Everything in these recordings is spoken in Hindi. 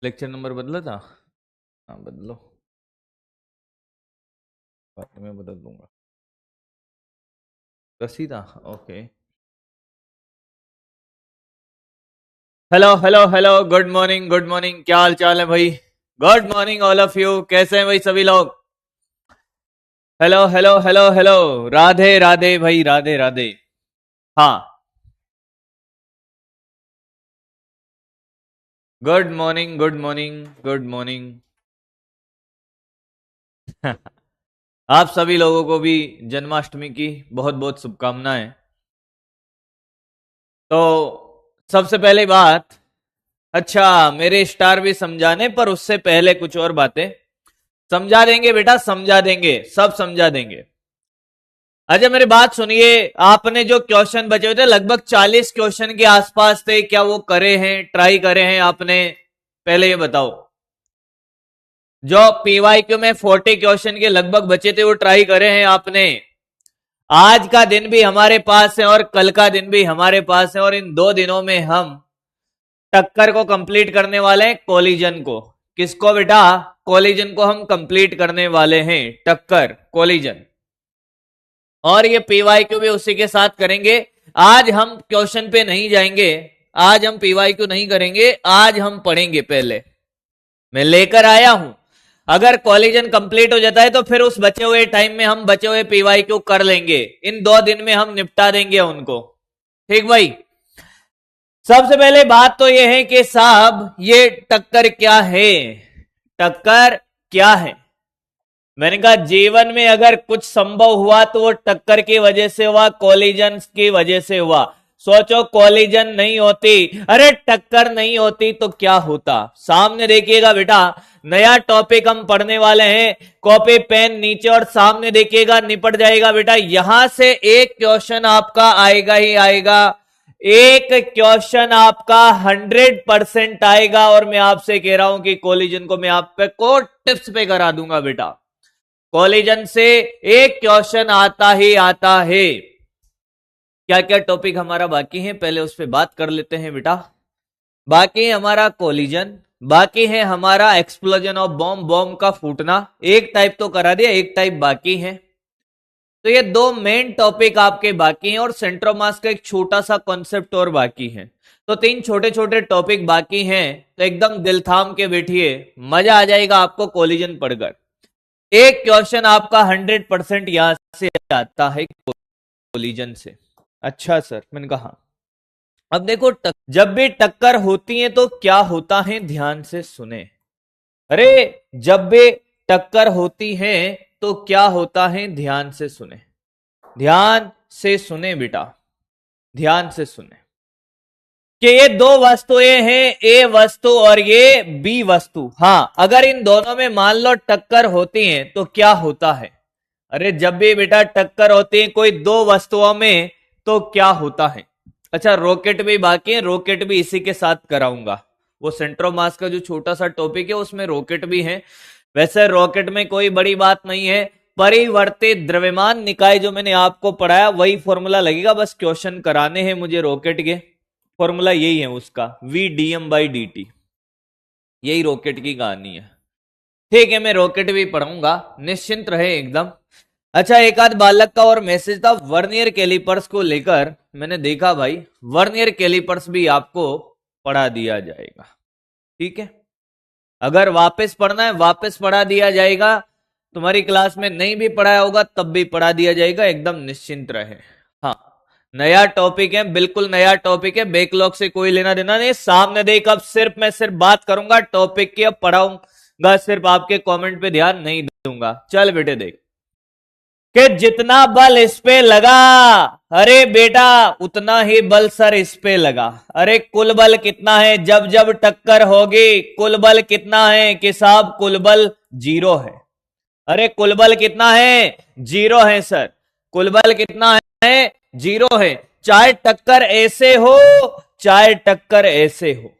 लेक्चर नंबर बदला था। हाँ बदलो, बाद में बदल दूंगा। 10 ही था, okay. Hello hello hello, good morning good morning, क्या हाल चाल है भाई? Good morning all of you, कैसे हैं भाई सभी लोग? Hello hello hello hello, Radhe Radhe भाई, राधे राधे। हाँ, good morning good morning good morning. आप सभी लोगों को भी जन्माष्टमी की बहुत बहुत शुभकामनाएं। तो सबसे पहली बात, अच्छा मेरे स्टार भी समझाने, पर उससे पहले कुछ और बातें समझा देंगे बेटा, समझा देंगे, सब समझा देंगे। अच्छा मेरी बात सुनिए, आपने जो क्वेश्चन बचे हुए थे लगभग 40 क्वेश्चन के आसपास थे, क्या वो करे हैं, ट्राई करे हैं आपने? पहले ये बताओ। जो पीवाईक्यू में 40 क्वेश्चन के लगभग बचे थे वो ट्राई करे हैं आपने? आज का दिन भी हमारे पास है और कल का दिन भी हमारे पास है, और इन 2 दिनों में हम टक्कर को कंप्लीट करने वाले हैं, कोलिजन को। किसको बेटा? कोलिजन को हम कंप्लीट करने वाले हैं, टक्कर कोलिजन। और ये पीवाईक्यू भी उसी के साथ करेंगे। आज हम क्वेश्चन पे नहीं जाएंगे, आज हम पीवाईक्यू नहीं करेंगे, आज हम पढ़ेंगे। पहले मैं लेकर आया हूं, अगर कोलिजन कंप्लीट हो जाता है तो फिर उस बचे हुए टाइम में हम बचे हुए पीवाईक्यू कर लेंगे। इन 2 दिन में हम निपटा देंगे उनको, ठीक भाई? सबसे पहले बात तो यह है कि साहब ये टक्कर क्या है? टक्कर क्या है? मैंने कहा जीवन में अगर कुछ संभव हुआ तो वो टक्कर की वजह से हुआ, कोलिजन की वजह से हुआ। सोचो कोलिजन नहीं होती, अरे टक्कर नहीं होती तो क्या होता? सामने देखिएगा बेटा, नया टॉपिक हम पढ़ने वाले हैं, कॉपी पेन नीचे और सामने देखिएगा, निपट जाएगा बेटा। यहां से एक क्वेश्चन आपका आएगा ही आएगा, एक क्वेश्चन आपका 100% आएगा। और मैं आपसे कह रहा हूं कि कोलिजन को मैं आप पे को टिप्स पे करा दूंगा बेटा। कोलिजन से एक क्वेश्चन आता ही आता है। क्या क्या टॉपिक हमारा बाकी है, पहले उस पर बात कर लेते हैं बेटा। बाकी है हमारा कोलिजन, बाकी है हमारा एक्सप्लोजन ऑफ बॉम्ब, बॉम्ब का फूटना। एक टाइप तो करा दिया, एक टाइप बाकी है। तो ये 2 मेन टॉपिक आपके बाकी हैं, और सेंट्रोमास का एक छोटा सा कॉन्सेप्ट और बाकी है। तो 3 छोटे छोटे टॉपिक बाकी हैं, तो एकदम दिल थाम के बैठिए, मजा आ जाएगा आपको कोलिजन पढ़कर। एक क्वेश्चन आपका 100% यहां से आता है कोलिजन से। अच्छा सर, मैंने कहा अब देखो जब भी टक्कर होती है तो क्या होता है, ध्यान से सुने। अरे जब भी टक्कर होती है तो क्या होता है, ध्यान से सुने, ध्यान से सुने बेटा, ध्यान से सुने कि ये 2 वस्तुएं हैं, ए वस्तु और ये बी वस्तु। हाँ, अगर इन दोनों में मान लो टक्कर होती है तो क्या होता है? अरे जब भी बेटा टक्कर होती है कोई 2 वस्तुओं में तो क्या होता है? अच्छा रॉकेट भी बाकी है, रॉकेट भी इसी के साथ कराऊंगा। वो सेंट्रोमास का जो छोटा सा टॉपिक है उसमें रॉकेट भी है। वैसे रॉकेट में कोई बड़ी बात नहीं है, परिवर्तित द्रव्यमान निकाय जो मैंने आपको पढ़ाया वही फॉर्मूला लगेगा, बस क्वेश्चन कराने हैं मुझे रॉकेट के। फॉर्मूला यही है उसका, V D M by D T, यही रॉकेट की कहानी है। ठीक है, मैं रॉकेट भी पढ़ूंगा, निश्चिंत रहे एकदम। अच्छा एक आध बालक का और मैसेज था वर्नियर कैलिपर्स को लेकर, मैंने देखा भाई वर्नियर कैलिपर्स भी आपको पढ़ा दिया जाएगा, ठीक है? अगर वापस पढ़ना है वापस पढ़ा दिया जाएगा, तुम्हारी क्लास में नहीं भी पढ़ाया होगा तब भी पढ़ा दिया जाएगा, एकदम निश्चिंत रहे। हाँ, नया टॉपिक है, बिल्कुल नया टॉपिक है, बैकलॉग से कोई लेना देना नहीं। सामने देख, अब सिर्फ मैं सिर्फ बात करूंगा टॉपिक की, अब पढ़ाऊंगा सिर्फ, आपके कमेंट पे ध्यान नहीं दूंगा। चल बेटे देख कि जितना बल इस पे लगा, अरे बेटा उतना ही बल सर इस पे लगा। अरे कुल बल कितना है जब जब टक्कर होगी? कुल बल कितना है कि साहब? कुल बल 0 है। अरे कुल बल कितना है? 0 है सर। कुल बल कितना है? 0 है। चाहे टक्कर ऐसे हो चाहे टक्कर ऐसे हो,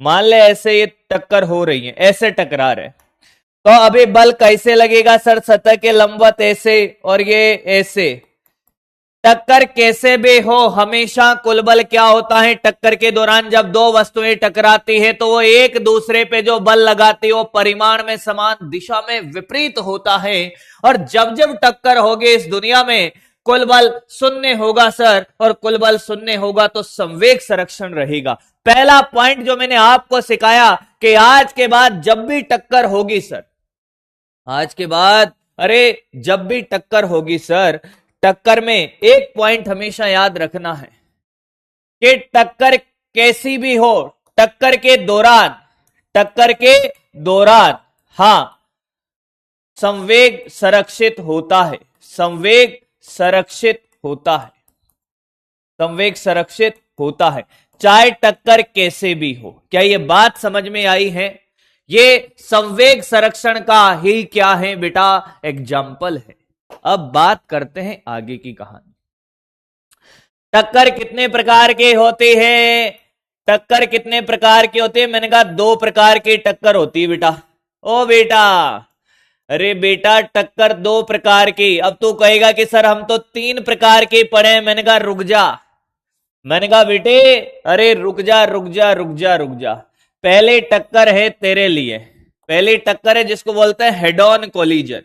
मान ले ऐसे ये टक्कर हो रही है, ऐसे टकरा रहे, तो अभी बल कैसे लगेगा सर? सतह के लंबवत ऐसे और ये ऐसे। टक्कर कैसे भी हो, हमेशा कुल बल क्या होता है? टक्कर के दौरान जब दो वस्तुएं टकराती है तो वो एक दूसरे पे जो बल लगाती है वो परिमाण में समान, दिशा में विपरीत होता है। और जब जब टक्कर होगी इस दुनिया में, कुल बल शून्य होगा सर, और कुल बल शून्य होगा तो संवेग संरक्षण रहेगा। पहला पॉइंट जो मैंने आपको सिखाया कि आज के बाद जब भी टक्कर होगी सर, आज के बाद अरे जब भी टक्कर होगी सर, टक्कर में एक पॉइंट हमेशा याद रखना है कि टक्कर कैसी भी हो, टक्कर के दौरान, टक्कर के दौरान हां संवेग संरक्षित होता है, संवेग संरक्षित होता है, संवेग संरक्षित होता है, चाहे टक्कर कैसे भी हो। क्या ये बात समझ में आई है? ये संवेग संरक्षण का ही क्या है बेटा, एग्जाम्पल है। अब बात करते हैं आगे की कहानी। टक्कर कितने प्रकार के होते हैं? टक्कर कितने प्रकार की होती है? मैंने कहा 2 प्रकार की टक्कर होती है बेटा। ओ बेटा, अरे बेटा टक्कर 2 प्रकार की। अब तू कहेगा कि सर हम तो 3 प्रकार के पढ़े। मैंने कहा रुक जा, मैंने कहा बेटे अरे रुक जा रुक जा रुक जा रुक जा। पहले टक्कर है तेरे लिए, पहली टक्कर है जिसको बोलते हैं हेड ऑन कोलिजन।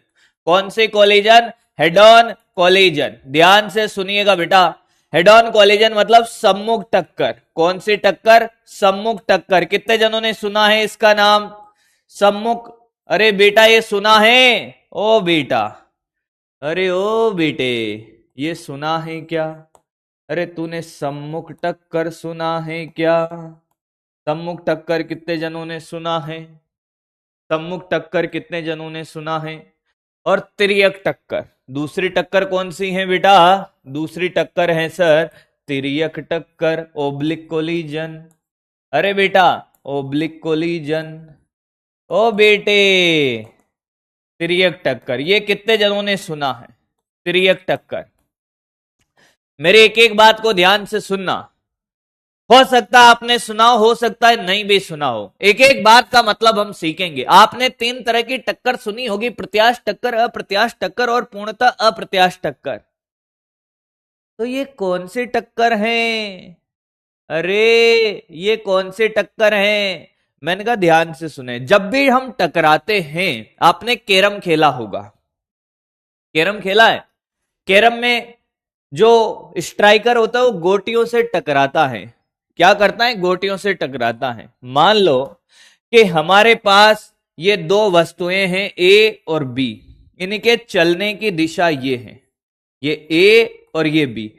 कौन सी कोलिजन? Head on collision. ध्यान से सुनिएगा बेटा, हेड ऑन कोलिजन मतलब सम्मुख टक्कर। कौन सी टक्कर? सम्मुख टक्कर। कितने जनों ने सुना है इसका नाम? सम्मुख। अरे बेटा ये सुना है? ओ बेटा, अरे ओ बेटे ये सुना है क्या? अरे तूने सम्मुख टक्कर सुना है क्या? सम्मुख टक्कर कितने जनों ने सुना है? सम्मुख टक्कर कितने जनों ने सुना है? और तिर्यक टक्कर, दूसरी टक्कर कौन सी है बेटा? दूसरी टक्कर है सर तिर्यक टक्कर, ओब्लिक कोलिजन। अरे बेटा ओब्लिक कोलिजन। ओ बेटे तिर्यक टक्कर, ये कितने जनों ने सुना है? तिर्यक टक्कर। मेरे एक एक बात को ध्यान से सुनना। हो सकता है आपने सुना हो सकता है नहीं भी सुना हो। एक एक बात का मतलब हम सीखेंगे। आपने 3 तरह की टक्कर सुनी होगी, प्रत्याश टक्कर, अप्रत्याश टक्कर और पूर्णतः अप्रत्याश टक्कर। तो ये कौन सी टक्कर है? अरे ये कौन सी टक्कर है? मैंने कहा ध्यान से सुने। जब भी हम टकराते हैं, आपने कैरम खेला होगा, कैरम खेला है? कैरम में जो स्ट्राइकर होता है वो गोटियों से टकराता है। क्या करता है? गोटियों से टकराता है। मान लो कि हमारे पास ये 2 वस्तुएं हैं ए और बी, इनके चलने की दिशा ये है, ये ए और ये बी,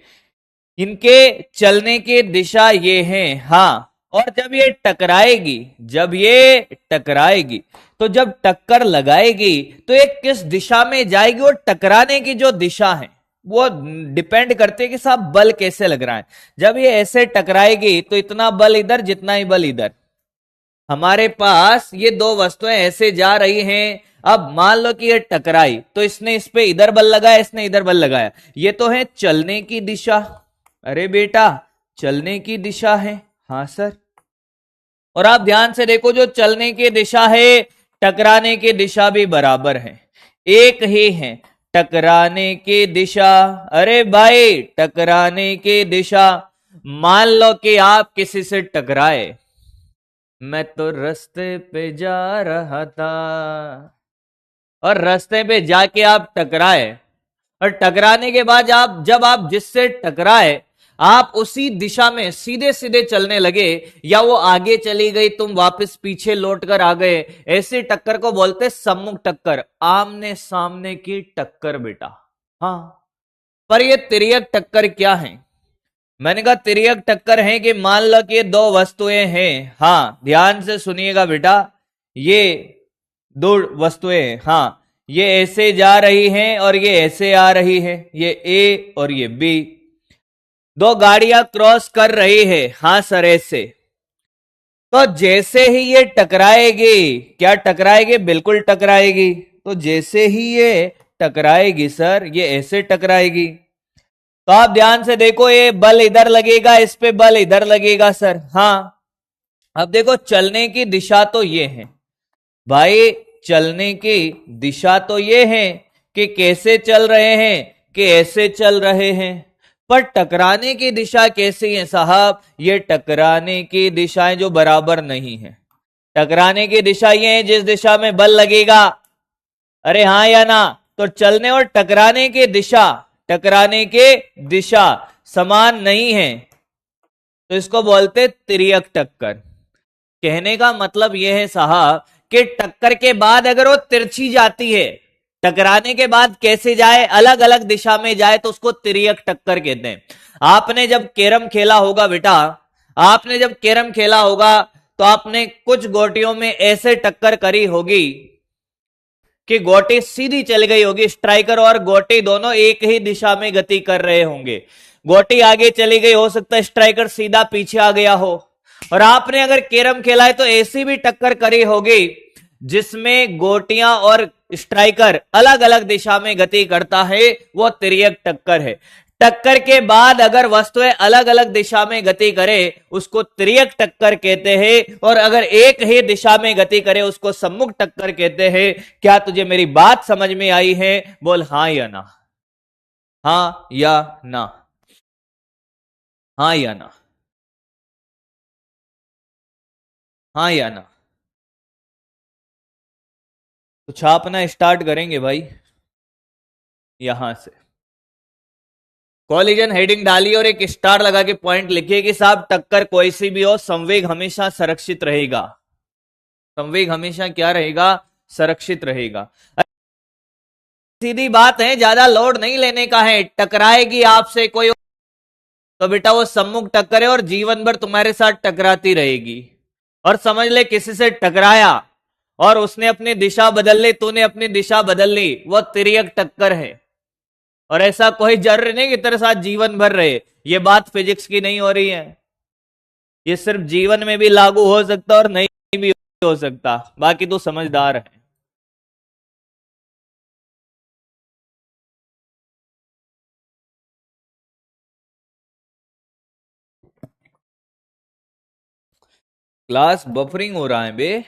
इनके चलने की दिशा ये है। हाँ, और जब ये टकराएगी, जब ये टकराएगी तो जब टक्कर लगाएगी तो ये किस दिशा में जाएगी, और टकराने की जो दिशा है वो डिपेंड करते है कि साहब बल कैसे लग रहा है। जब ये ऐसे टकराएगी तो इतना बल इधर, जितना ही बल इधर। हमारे पास ये 2 वस्तुएं ऐसे जा रही हैं। अब मान लो कि ये टकराई तो इसने इस पे इधर बल लगाया, इसने इधर बल लगाया। ये तो है चलने की दिशा। अरे बेटा चलने की दिशा है। हाँ सर। और आप ध्यान से देखो, जो चलने की दिशा है टकराने की दिशा भी बराबर है, एक ही है। टकराने की दिशा, अरे भाई टकराने की दिशा। मान लो कि आप किसी से टकराए, मैं तो रास्ते पे जा रहा था, और रास्ते पे जाके आप टकराए, और टकराने के बाद जब आप जिससे टकराए आप उसी दिशा में सीधे सीधे चलने लगे, या वो आगे चली गई तुम वापस पीछे लौट कर आ गए, ऐसी टक्कर को बोलते सम्मुख टक्कर, आमने सामने की टक्कर बेटा। हाँ, पर ये तिर्यक टक्कर क्या है? मैंने कहा तिर्यक टक्कर है कि मान लो कि 2 वस्तुएं हैं। हाँ ध्यान से सुनिएगा बेटा, ये 2 वस्तुएं हैं। हाँ, ये ऐसे जा रही हैं और ये ऐसे आ रही है, ये ए और ये बी। 2 गाड़ियां क्रॉस कर रही है। हाँ सर ऐसे। तो जैसे ही ये टकराएगी, क्या टकराएगी? बिल्कुल टकराएगी। तो जैसे ही ये टकराएगी सर, ये ऐसे टकराएगी। तो आप ध्यान से देखो, ये बल इधर लगेगा, इस पे बल इधर लगेगा सर। हाँ, अब देखो चलने की दिशा तो ये है भाई, चलने की दिशा तो ये है कि कैसे चल रहे हैं, कि ऐसे चल रहे हैं। पर टकराने की दिशा कैसी है साहब? ये टकराने की दिशाएं जो बराबर नहीं है। टकराने की दिशा ये है जिस दिशा में बल लगेगा, अरे हाँ या ना? तो चलने और टकराने की दिशा, टकराने की दिशा समान नहीं है, तो इसको बोलते तिर्यक टक्कर। कहने का मतलब यह है साहब कि टक्कर के बाद अगर वो तिरछी जाती है, टकराने के बाद कैसे जाए, अलग अलग दिशा में जाए, तो उसको तिर्यक टक्कर कहते हैं। आपने जब कैरम खेला होगा बेटा, आपने जब कैरम खेला होगा तो आपने कुछ गोटियों में ऐसे टक्कर करी होगी कि गोटी सीधी चल गई होगी, स्ट्राइकर और गोटी दोनों एक ही दिशा में गति कर रहे होंगे। गोटी आगे चली गई, हो सकता है स्ट्राइकर सीधा पीछे आ गया हो। और आपने अगर कैरम खेला है तो ऐसी भी टक्कर करी होगी जिसमें गोटियां और स्ट्राइकर अलग अलग दिशा में गति करता है, वो तिर्यक टक्कर है। टक्कर के बाद अगर वस्तुएं अलग अलग दिशा में गति करे उसको तिर्यक टक्कर कहते हैं, और अगर एक ही दिशा में गति करे उसको सम्मुख टक्कर कहते हैं। क्या तुझे मेरी बात समझ में आई है? बोल हाँ या ना, हाँ या ना, हाँ या ना, हाँ या ना। तो छापना स्टार्ट करेंगे भाई यहां से। कॉलिजन हेडिंग डालिए और एक स्टार लगा के पॉइंट लिखिए कि साहब टक्कर कोई सी भी हो, संवेग हमेशा संरक्षित रहेगा। संवेग हमेशा क्या रहेगा? संरक्षित रहेगा। सीधी बात है, ज्यादा लोड नहीं लेने का है। टकराएगी आपसे कोई तो बेटा वो सम्मुख टक्कर है और जीवन भर तुम्हारे साथ टकराती रहेगी। और समझ ले किसी से टकराया और उसने अपनी दिशा बदल ली, तूने अपनी दिशा बदल ली, वो तिर्यक टक्कर है। और ऐसा कोई जरूरी नहीं कि तेरे साथ जीवन भर रहे। ये बात फिजिक्स की नहीं हो रही है, ये सिर्फ जीवन में भी लागू हो सकता और नहीं भी हो सकता। बाकी तो समझदार है। क्लास बफरिंग हो रहा है बे।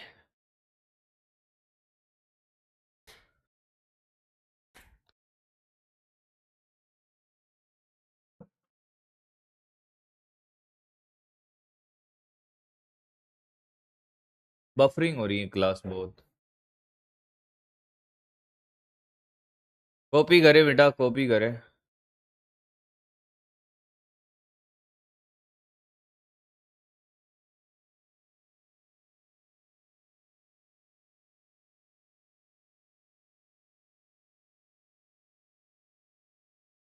बफरिंग हो रही है क्लास बहुत। कॉपी करे बेटा, कॉपी करे।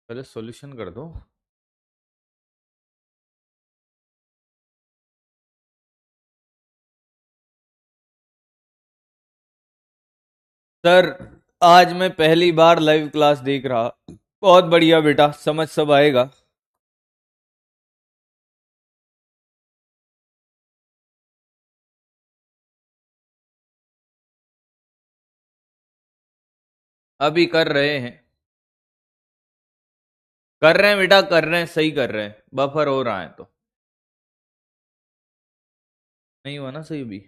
पहले सॉल्यूशन कर दो। सर आज मैं पहली बार लाइव क्लास देख रहा। बहुत बढ़िया बेटा, समझ सब आएगा। अभी कर रहे हैं, कर रहे हैं बेटा, कर रहे हैं, सही कर रहे हैं। बफर हो रहा है तो नहीं हुआ ना सही भी।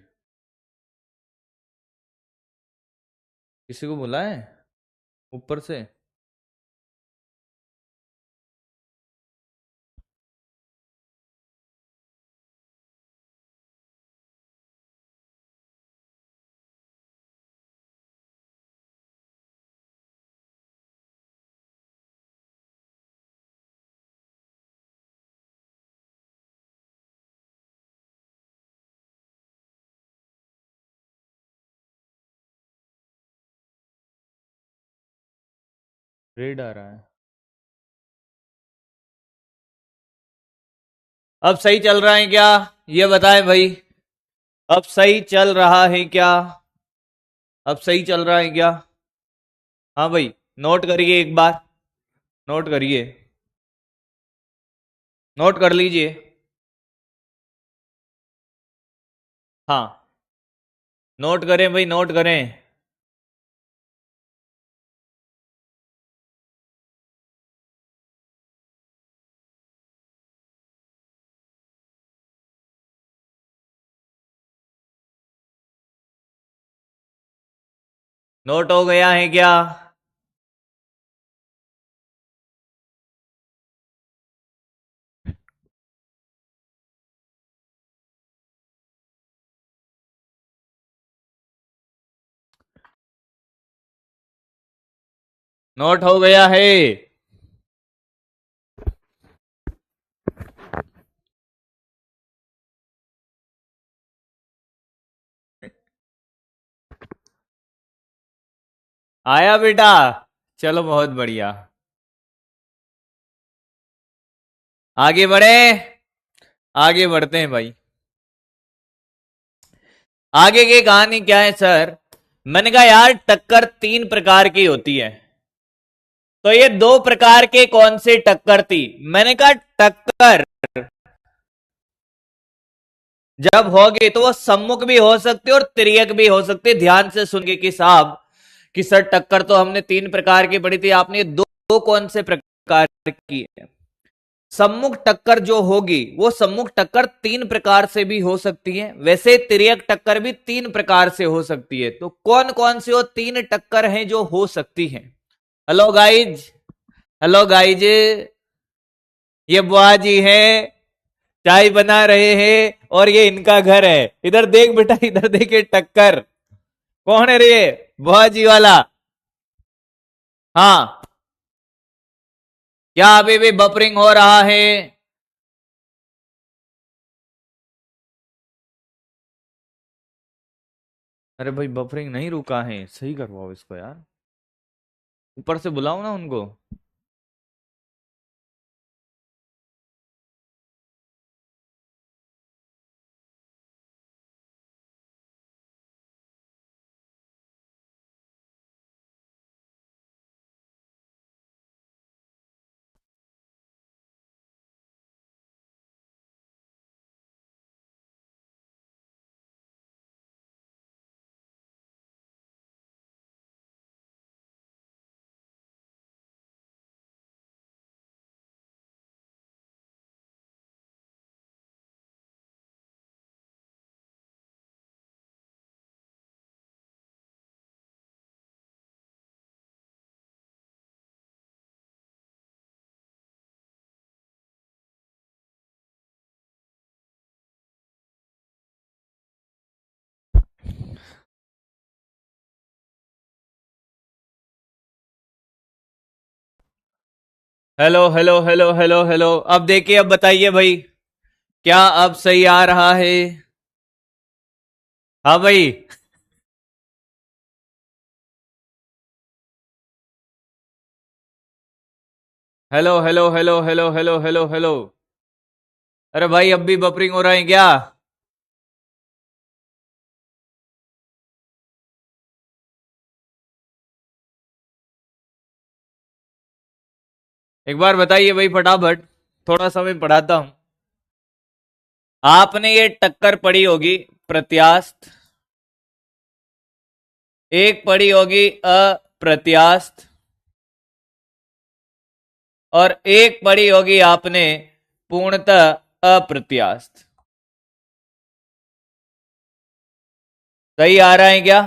किसी को बुलाए ऊपर से? रेड आ रहा है। अब सही चल रहा है क्या? ये बताएं भाई, अब सही चल रहा है क्या? अब सही चल रहा है क्या? हाँ भाई, नोट करिए एक बार, नोट करिए, नोट कर लीजिए। हाँ, नोट करें भाई, नोट करें। नोट हो गया है क्या? नोट हो गया है। आया बेटा? चलो बहुत बढ़िया। आगे बढ़े, आगे बढ़ते हैं भाई। आगे की कहानी क्या है सर? मैंने कहा यार टक्कर तीन प्रकार की होती है, तो ये दो प्रकार के कौन से टक्कर थी? मैंने कहा टक्कर जब होगी तो वो सम्मुख भी हो सकती है और तिर्यक भी हो सकती है। ध्यान से सुनिए कि साहब कि सर टक्कर तो हमने तीन प्रकार की पढ़ी थी, आपने दो कौन से प्रकार की है? सम्मुख टक्कर जो होगी वो सम्मुख टक्कर तीन प्रकार से भी हो सकती है, वैसे तिर्यक टक्कर भी तीन प्रकार से हो सकती है। तो कौन कौन सी वो तीन टक्कर हैं जो हो सकती हैं? हेलो गाइज, हेलो गाइज, ये बुआ जी है, चाय बना रहे हैं और ये इनका घर है। इधर देख बेटा, इधर देख, ये टक्कर कौन है रे? बुआ जी वाला। हाँ, क्या अभी भी बफरिंग हो रहा है? अरे भाई बफरिंग नहीं रुका है, सही करवाओ इसको यार, ऊपर से बुलाओ ना उनको। Hello hello hello hello hello, अब देखिए, अब बताइए भाई, क्या अब सही आ रहा है? हाँ भाई। Hello hello hello hello hello hello hello. अरे भाई अब भी बफरिंग हो रहा है क्या? एक बार बताइए भाई फटाफट, थोड़ा सा मैं पढ़ाता हूं। आपने ये टक्कर पढ़ी होगी प्रत्यास्थ, एक पढ़ी होगी अप्रत्यास्थ, और एक पढ़ी होगी आपने पूर्णतः अप्रत्यास्थ। सही आ रहा है क्या?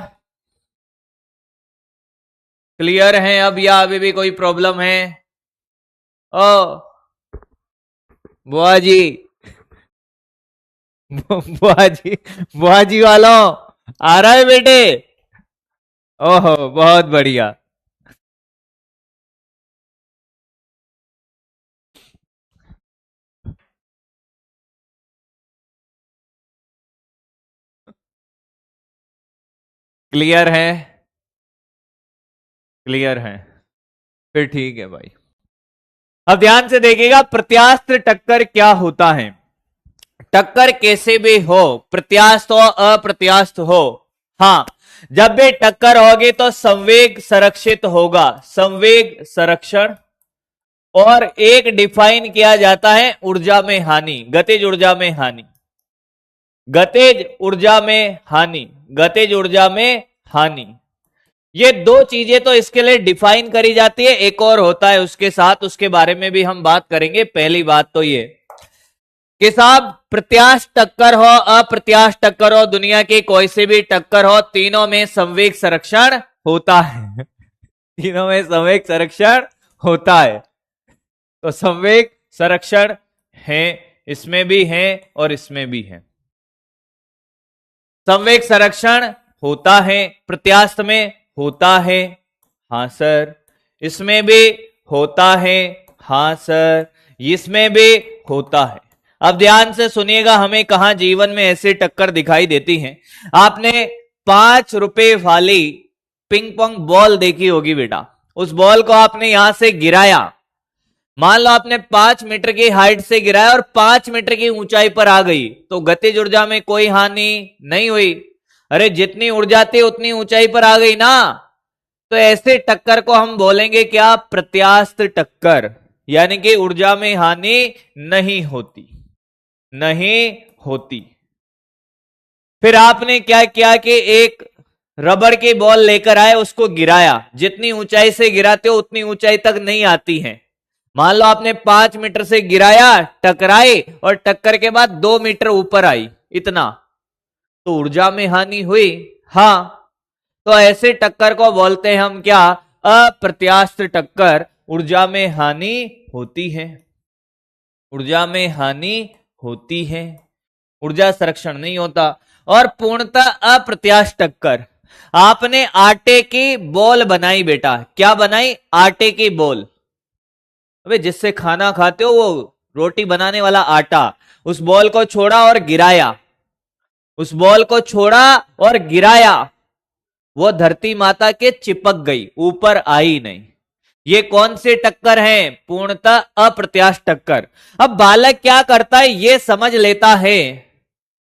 क्लियर है अब या अभी भी कोई प्रॉब्लम है? ओ बुआ जी, बुआ जी, बुआ जी वालों, आ रहा है बेटे? ओहो बहुत बढ़िया। क्लियर है? क्लियर है, फिर ठीक है भाई। अब ध्यान से देखिएगा प्रत्यास्थ टक्कर क्या होता है। टक्कर कैसे भी हो, प्रत्यास्थ हो अप्रत्यास्थ हो, हाँ, जब भी टक्कर होगी तो संवेग संरक्षित होगा, संवेग संरक्षण। और एक डिफाइन किया जाता है ऊर्जा में हानि, गतिज ऊर्जा में हानि, गतिज ऊर्जा में हानि, गतिज ऊर्जा में हानि। ये दो चीजें तो इसके लिए डिफाइन करी जाती है, एक और होता है उसके साथ, उसके बारे में भी हम बात करेंगे। पहली बात तो ये कि साहब प्रत्यास्थ टक्कर हो अप्रत्यास्थ टक्कर हो, दुनिया की कोई सी भी टक्कर हो, तीनों में संवेग संरक्षण होता है। तीनों में संवेग संरक्षण होता है। तो संवेग संरक्षण है, इसमें भी है और इसमें भी है। संवेग संरक्षण होता है प्रत्यास्थ में, होता है। हाँ सर, इसमें भी होता है, हाँ सर, इसमें भी होता है। अब ध्यान से सुनिएगा, हमें कहां जीवन में ऐसी टक्कर दिखाई देती है। आपने 5 रुपए वाली पिंग पोंग बॉल देखी होगी बेटा। उस बॉल को आपने यहां से गिराया, मान लो आपने 5 मीटर की हाइट से गिराया और 5 मीटर की ऊंचाई पर आ गई, तो गतिज ऊर्जा में कोई हानि नहीं हुई। अरे जितनी ऊर्जा थी उतनी ऊंचाई पर आ गई ना। तो ऐसे टक्कर को हम बोलेंगे क्या? प्रत्यास्थ टक्कर, यानी कि ऊर्जा में हानि नहीं होती, नहीं होती। फिर आपने क्या किया कि एक रबड़ की बॉल लेकर आए, उसको गिराया, जितनी ऊंचाई से गिराते हो उतनी ऊंचाई तक नहीं आती है। मान लो आपने 5 मीटर से गिराया, टकराई और टक्कर के बाद 2 मीटर ऊपर आई, इतना, तो ऊर्जा में हानि हुई। हाँ, तो ऐसे टक्कर को बोलते हैं हम क्या? अप्रत्यास्थ टक्कर। ऊर्जा में हानि होती है, ऊर्जा में हानि होती है, ऊर्जा संरक्षण नहीं होता। और पूर्णतः अप्रत्यास्थ टक्कर, आपने आटे की बॉल बनाई बेटा। क्या बनाई? आटे की बॉल। अबे जिससे खाना खाते हो, वो रोटी बनाने वाला आटा, उस बॉल को छोड़ा और गिराया, उस बॉल को छोड़ा और गिराया, वो धरती माता के चिपक गई, ऊपर आई नहीं। ये कौन सी टक्कर है? पूर्णतः अप्रत्यास्थ टक्कर। अब बालक क्या करता है? ये समझ लेता है,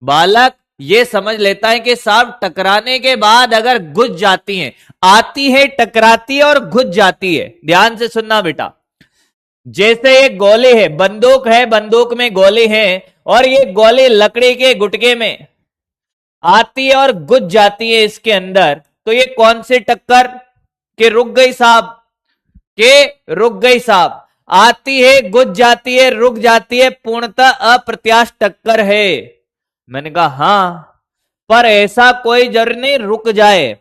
बालक ये समझ लेता है कि साहब टकराने के बाद अगर घुस जाती है, आती है, टकराती है और घुस जाती है। ध्यान से सुनना बेटा, जैसे एक गोली है, बंदूक है, बंदूक में गोली है, और ये गोली लकड़ी के गुटके में आती है और घुस जाती है इसके अंदर, तो ये कौन सी टक्कर? के रुक गई साहब, के रुक गई साहब। आती है, घुस जाती है, रुक जाती है, पूर्णतः अप्रत्यास्थ टक्कर है। मैंने कहा हाँ, पर ऐसा कोई जरूरी नहीं रुक जाए।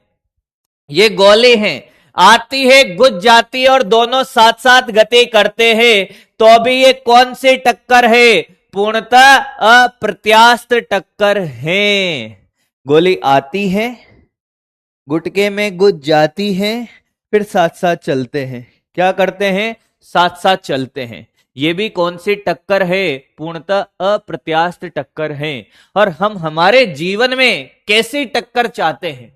ये गोली है, आती है, घुस जाती है और दोनों साथ साथ गति करते हैं, तो भी ये कौन सी टक्कर है? पूर्णतः अप्रत्यास्थ टक्कर है। गोली आती है, गुटके में घुस जाती है, फिर साथ साथ चलते हैं। क्या करते हैं? साथ साथ चलते हैं। ये भी कौन सी टक्कर है? पूर्णतः अप्रत्यास्थ टक्कर है। और हम हमारे जीवन में कैसी टक्कर चाहते हैं?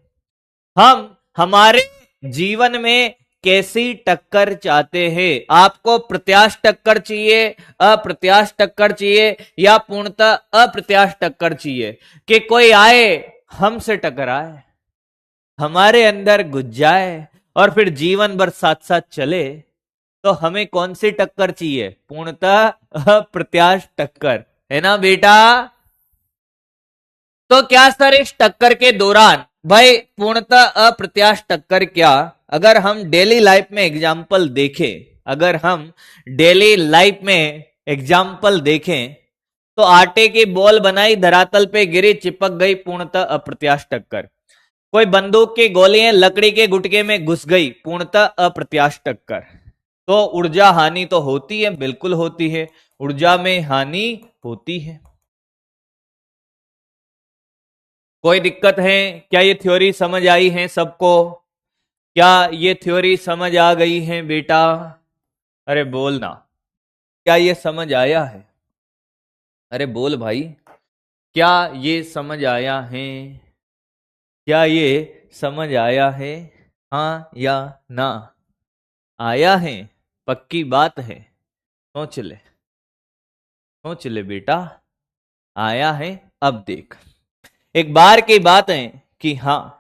हम हमारे जीवन में कैसी टक्कर चाहते हैं? आपको प्रत्यास्थ टक्कर चाहिए, अप्रत्यास्थ टक्कर चाहिए, या पूर्णतः अप्रत्यास्थ टक्कर चाहिए? कि कोई आए, हमसे टकराए, हमारे अंदर घुस जाए और फिर जीवन भर साथ साथ चले, तो हमें कौन सी टक्कर चाहिए? पूर्णतः अप्रत्यास्थ टक्कर, है ना बेटा? तो क्या सर इस टक्कर के दौरान, भाई पूर्णतः अप्रत्यास्थ टक्कर क्या, अगर हम डेली लाइफ में एग्जाम्पल देखें, अगर हम डेली लाइफ में एग्जाम्पल देखें, तो आटे की बॉल बनाई, धरातल पे गिरी, चिपक गई, पूर्णतः अप्रत्यास्थ टक्कर। कोई बंदूक की गोलियां लकड़ी के गुटके में घुस गई, पूर्णतः अप्रत्यास्थ टक्कर। तो ऊर्जा हानि तो होती है, बिल्कुल होती है, ऊर्जा में हानि होती है। कोई दिक्कत है क्या? ये थ्योरी समझ आई है सबको? क्या ये थ्योरी समझ आ गई है बेटा? अरे बोलना, क्या ये समझ आया है? अरे बोल भाई, क्या ये समझ आया है? क्या ये समझ आया है? हाँ या ना? आया है, पक्की बात है। सोच ले, सोच ले बेटा, आया है। अब देख, एक बार की बात है कि हाँ,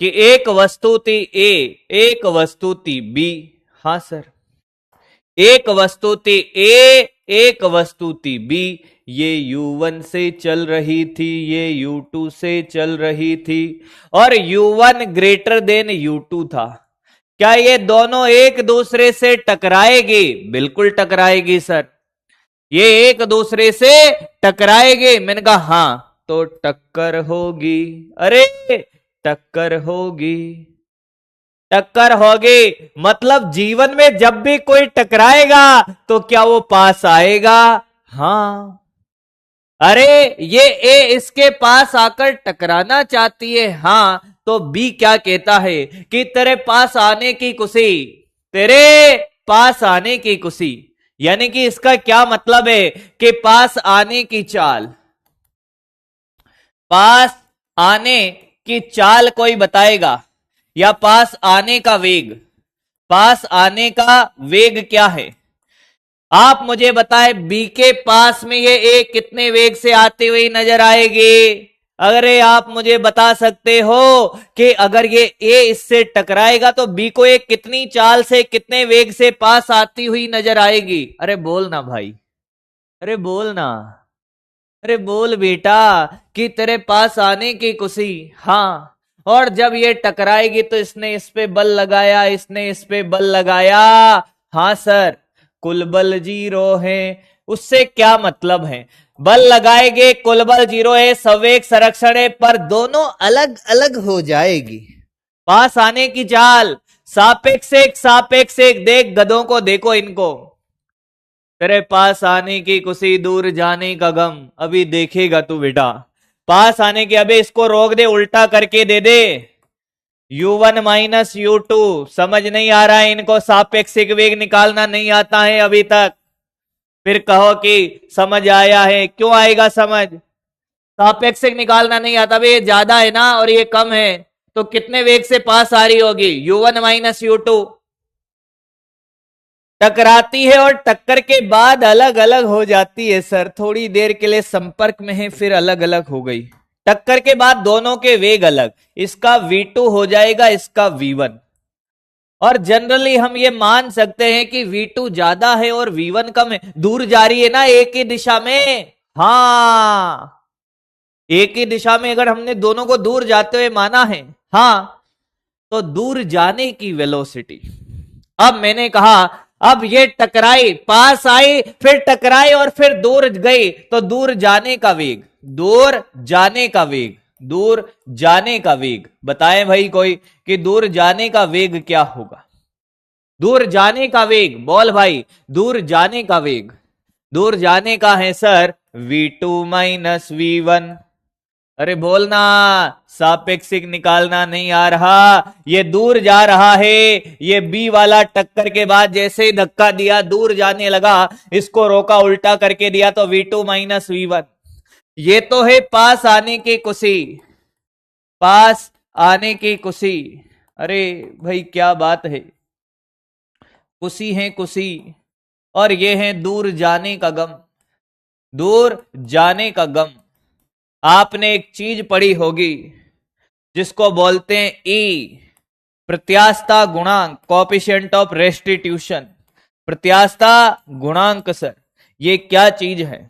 कि एक वस्तु थी ए, एक वस्तु थी बी। हाँ सर, एक वस्तु थी ए, एक वस्तु थी बी। ये U1 से चल रही थी, ये U2 से चल रही थी, और U1 ग्रेटर देन U2 था। क्या ये दोनों एक दूसरे से टकराएगी? बिल्कुल टकराएगी सर, ये एक दूसरे से टकराएगी। मैंने कहा हाँ, तो टक्कर होगी। अरे टक्कर होगी, टक्कर होगी, मतलब जीवन में जब भी कोई टकराएगा तो क्या वो पास आएगा? हाँ। अरे ये ए इसके पास आकर टकराना चाहती है, हाँ, तो बी क्या कहता है कि तेरे पास आने की खुशी, तेरे पास आने की खुशी, यानी कि इसका क्या मतलब है कि पास आने की चाल, पास आने की चाल कोई बताएगा, या पास आने का वेग, पास आने का वेग क्या है? आप मुझे बताएं, बी के पास में ये ए कितने वेग से आती हुई नजर आएगी? अगर ये आप मुझे बता सकते हो कि अगर ये ए इससे टकराएगा तो बी को एक कितनी चाल से, कितने वेग से पास आती हुई नजर आएगी? अरे बोल ना भाई, अरे बोल ना, अरे बोल बेटा, कि तेरे पास आने की खुशी। हाँ, और जब ये टकराएगी तो इसने इस पे बल लगाया, इसने इस पे बल लगाया। हाँ सर, कुल बल 0 है। उससे क्या मतलब है? बल लगाएंगे, कुल बल 0 है, संवेग संरक्षण है, पर दोनों अलग अलग हो जाएगी। पास आने की चाल, सापेक्षिक सापेक्षिक, देख गधों को, देखो इनको, तेरे पास आने की खुशी, दूर जाने का गम, अभी देखेगा तू बेटा। पास आने के, अबे इसको रोक दे, उल्टा करके दे दे, u1 माइनस u2। समझ नहीं आ रहा है इनको, सापेक्षिक वेग निकालना नहीं आता है अभी तक, फिर कहो कि समझ आया है। क्यों आएगा समझ? सापेक्षिक निकालना नहीं आता। भाई ये ज्यादा है ना और ये कम है, तो कितने वेग से पास आ रही होगी? u1 minus u2। टकराती है और टक्कर के बाद अलग अलग हो जाती है सर, थोड़ी देर के लिए संपर्क में है फिर अलग अलग हो गई। टक्कर के बाद दोनों के वेग अलग, इसका v2 हो जाएगा, इसका v1। और जनरली हम ये मान सकते हैं कि v2 ज्यादा है और v1 कम है, दूर जा रही है ना एक ही दिशा में। हाँ, एक ही दिशा में अगर हमने दोनों को दूर जाते हुए माना है, हाँ, तो दूर जाने की वेलोसिटी। अब मैंने कहा, अब ये टकराई, पास आई, फिर टकराई और फिर दूर गई, तो दूर जाने का वेग, दूर जाने का वेग, दूर जाने का वेग बताएं भाई कोई, कि दूर जाने का वेग क्या होगा? दूर जाने का वेग बोल भाई, दूर जाने का वेग, दूर जाने का है सर v2 माइनस v1। अरे बोलना, सापेक्षिक निकालना नहीं आ रहा, ये दूर जा रहा है, ये बी वाला टक्कर के बाद जैसे ही धक्का दिया दूर जाने लगा, इसको रोका, उल्टा करके दिया, तो v2 माइनस v1। ये तो है पास आने की खुशी, पास आने की खुशी। अरे भाई क्या बात है, खुशी है खुशी, और ये है दूर जाने का गम, दूर जाने का गम। आपने एक चीज पढ़ी होगी जिसको बोलते हैं ई, प्रत्यास्थता गुणांक, कोएफिशिएंट ऑफ रेस्टिट्यूशन। प्रत्यास्थता गुणांक सर, ये क्या चीज है?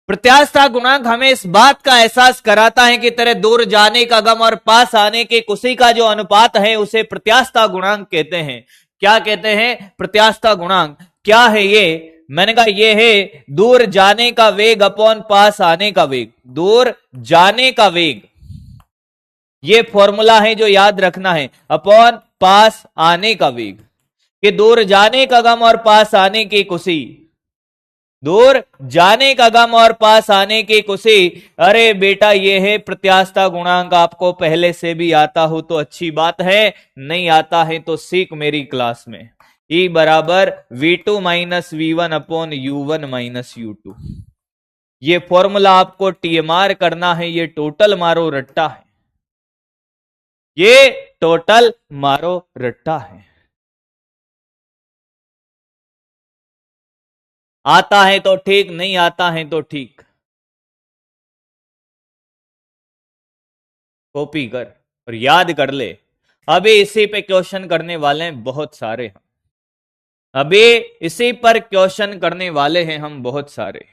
प्रत्यास्थता गुणांक हमें इस बात का एहसास कराता है कि तेरे दूर जाने का गम और पास आने की खुशी का जो अनुपात है उसे प्रत्यास्थता गुणांक कहते हैं। क्या कहते हैं? प्रत्यास्थता गुणांक। क्या है ये? मैंने कहा ये है दूर जाने का वेग अपॉन पास आने का वेग, दूर जाने का वेग, ये फॉर्मूला है जो याद रखना है, अपॉन पास आने का वेग, कि दूर जाने का गम और पास आने की खुशी, दूर जाने का गम और पास आने की खुशी। अरे बेटा ये है प्रत्यास्थता गुणांक, आपको पहले से भी आता हो तो अच्छी बात है, नहीं आता है तो सीख मेरी क्लास में। E बराबर v2 minus v1 upon u1 minus u2। ये फॉर्मूला आपको टीएमआर करना है, ये टोटल मारो रट्टा है, ये टोटल मारो रट्टा है। आता है तो ठीक, नहीं आता है तो ठीक, कॉपी कर और याद कर ले। अभी इसी पे क्वेश्चन करने वाले हैं बहुत सारे हम, अभी इसी पर क्वेश्चन करने वाले हैं हम बहुत सारे,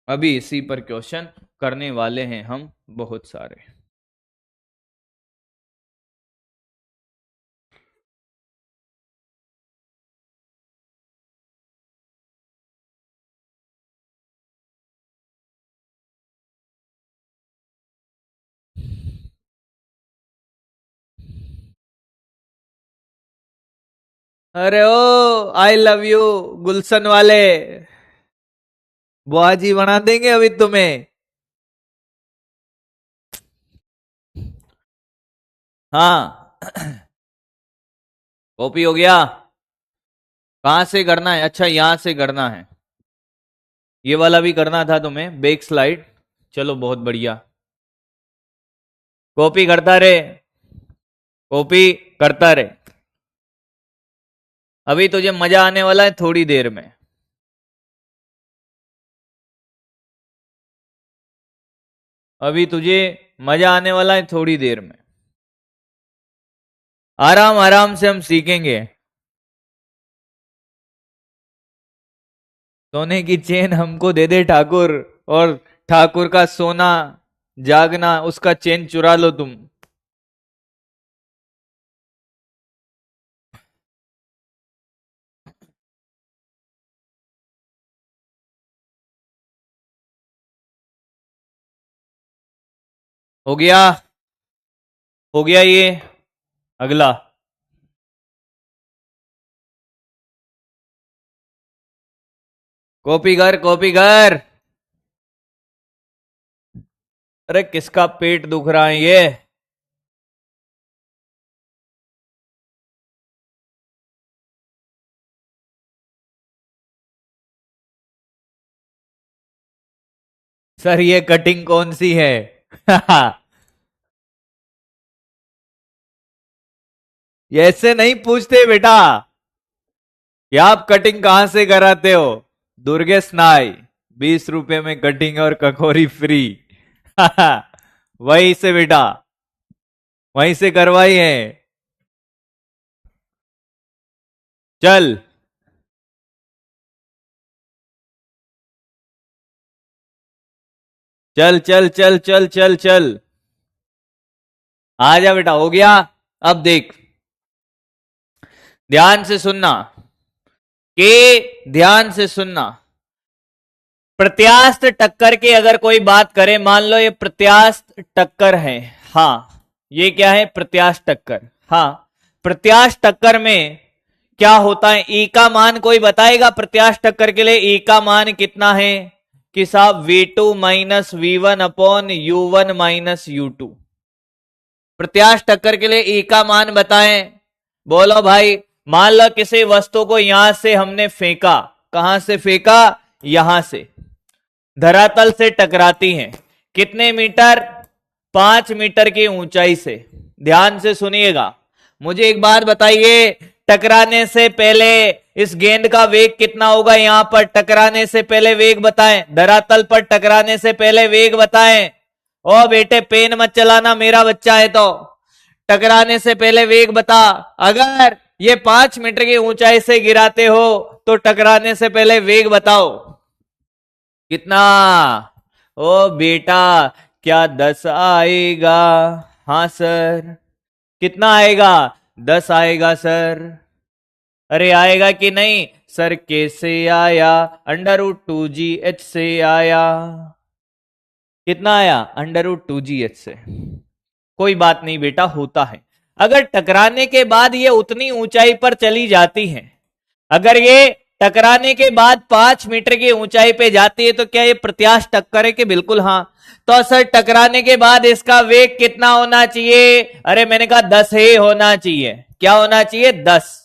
अभी इसी पर क्वेश्चन करने वाले हैं हम बहुत सारे। अरे ओ आई लव यू गुलशन वाले, बुआ जी बना देंगे अभी तुम्हें। हाँ कॉपी हो गया? कहां से करना है? अच्छा यहां से करना है। ये वाला भी करना था तुम्हें, बैक स्लाइड। चलो बहुत बढ़िया, कॉपी करता रहे, कॉपी करता रहे। अभी तुझे मजा आने वाला है थोड़ी देर में। अभी तुझे मजा आने वाला है थोड़ी देर में। आराम आराम से हम सीखेंगे। सोने की चेन हमको दे दे ठाकुर, और ठाकुर का सोना जागना उसका चेन चुरा लो तुम। हो गया? हो गया ये? अगला। कॉपी कर, कॉपी कर। अरे किसका पेट दुख रहा है ये? सर ये कटिंग कौन सी है? ये ऐसे नहीं पूछते बेटा कि आप कटिंग कहां से कराते हो। दुर्गेश नाई, 20 रुपए में कटिंग और कखोरी फ्री। वहीं से बेटा, वहीं से करवाई है। चल चल चल चल चल चल चल, आ जा बेटा। हो गया? अब देख, ध्यान से सुनना, के ध्यान से सुनना। प्रत्यास्थ टक्कर की अगर कोई बात करे, मान लो ये प्रत्यास्थ टक्कर है। हाँ, ये क्या है? प्रत्यास्थ टक्कर। हाँ, प्रत्यास्थ टक्कर में क्या होता है? ई का मान कोई बताएगा? प्रत्यास्थ टक्कर के लिए ई का मान कितना है? कि साहब V2 minus V1 upon U1 minus U2। प्रत्यास्थ टक्कर के लिए ई का मान बताएं। बोलो भाई। मान लो किसी वस्तु को यहां से हमने फेंका। कहां से फेंका? यहां से। धरातल से टकराती हैं। कितने मीटर? 5 मीटर की ऊंचाई से। ध्यान से सुनिएगा। मुझे एक बात बताइए, टकराने से पहले इस गेंद का वेग कितना होगा? यहां पर टकराने से पहले वेग बताएं। धरातल पर टकराने से पहले वेग बताएं। ओ बेटे पेन मत चलाना, मेरा बच्चा है तो। टकराने से पहले वेग बता। अगर ये 5 मीटर की ऊंचाई से गिराते हो तो टकराने से पहले वेग बताओ कितना? ओ बेटा, क्या 10 आएगा? हाँ सर। कितना आएगा? 10 आएगा सर। अरे आएगा कि नहीं सर? कैसे आया? √2GH से आया। कितना आया? √2GH से। कोई बात नहीं बेटा, होता है। अगर टकराने के बाद ये उतनी ऊंचाई पर चली जाती है, अगर ये टकराने के बाद 5 मीटर की ऊंचाई पे जाती है, तो क्या ये प्रत्यास्थ टक्कर है? कि बिल्कुल हाँ। तो सर टकराने के बाद इसका वेग कितना होना चाहिए? अरे मैंने कहा 10 ही होना चाहिए। क्या होना चाहिए? 10।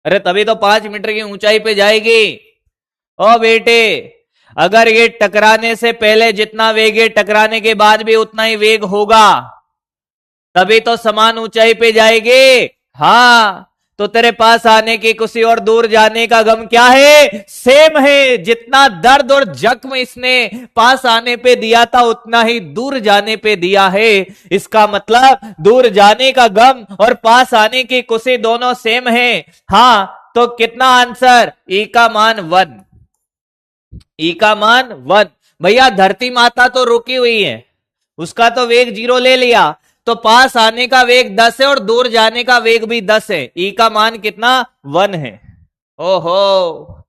अरे तभी तो 5 मीटर की ऊंचाई पे जाएगी। ओ बेटे, अगर ये टकराने से पहले जितना वेग है, टकराने के बाद भी उतना ही वेग होगा, तभी तो समान ऊंचाई पे जाएगी। हाँ, तो तेरे पास आने की खुशी और दूर जाने का गम क्या है? सेम है। जितना दर्द और जख्म इसने पास आने पे दिया था, उतना ही दूर जाने पे दिया है। इसका मतलब दूर जाने का गम और पास आने की खुशी दोनों सेम है। हाँ, तो कितना आंसर? ई का मान 1। ई का मान 1। भैया धरती माता तो रुकी हुई है, उसका तो वेग 0 ले लिया, तो पास आने का वेग 10 है और दूर जाने का वेग भी 10 है। ई का मान कितना? 1 है। ओहो,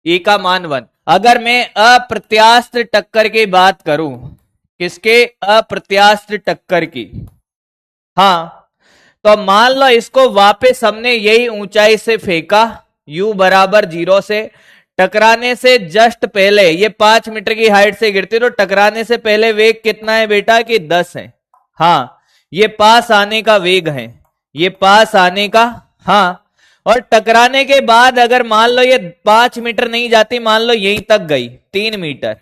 ई का मान 1। अगर मैं अप्रत्यास्थ टक्कर की बात करूं, किसके? अप्रत्यास्थ टक्कर की। हाँ, तो मान लो इसको वापस हमने यही ऊंचाई से फेंका, u बराबर 0 से। टकराने से जस्ट पहले ये 5 मीटर की हाइट से गिरती, तो टकराने से पहले वेग कितना है बेटा? कि 10 है। हाँ, ये पास आने का वेग है, ये पास आने का। हाँ, और टकराने के बाद अगर मान लो ये 5 मीटर नहीं जाती, मान लो यहीं तक गई 3 मीटर,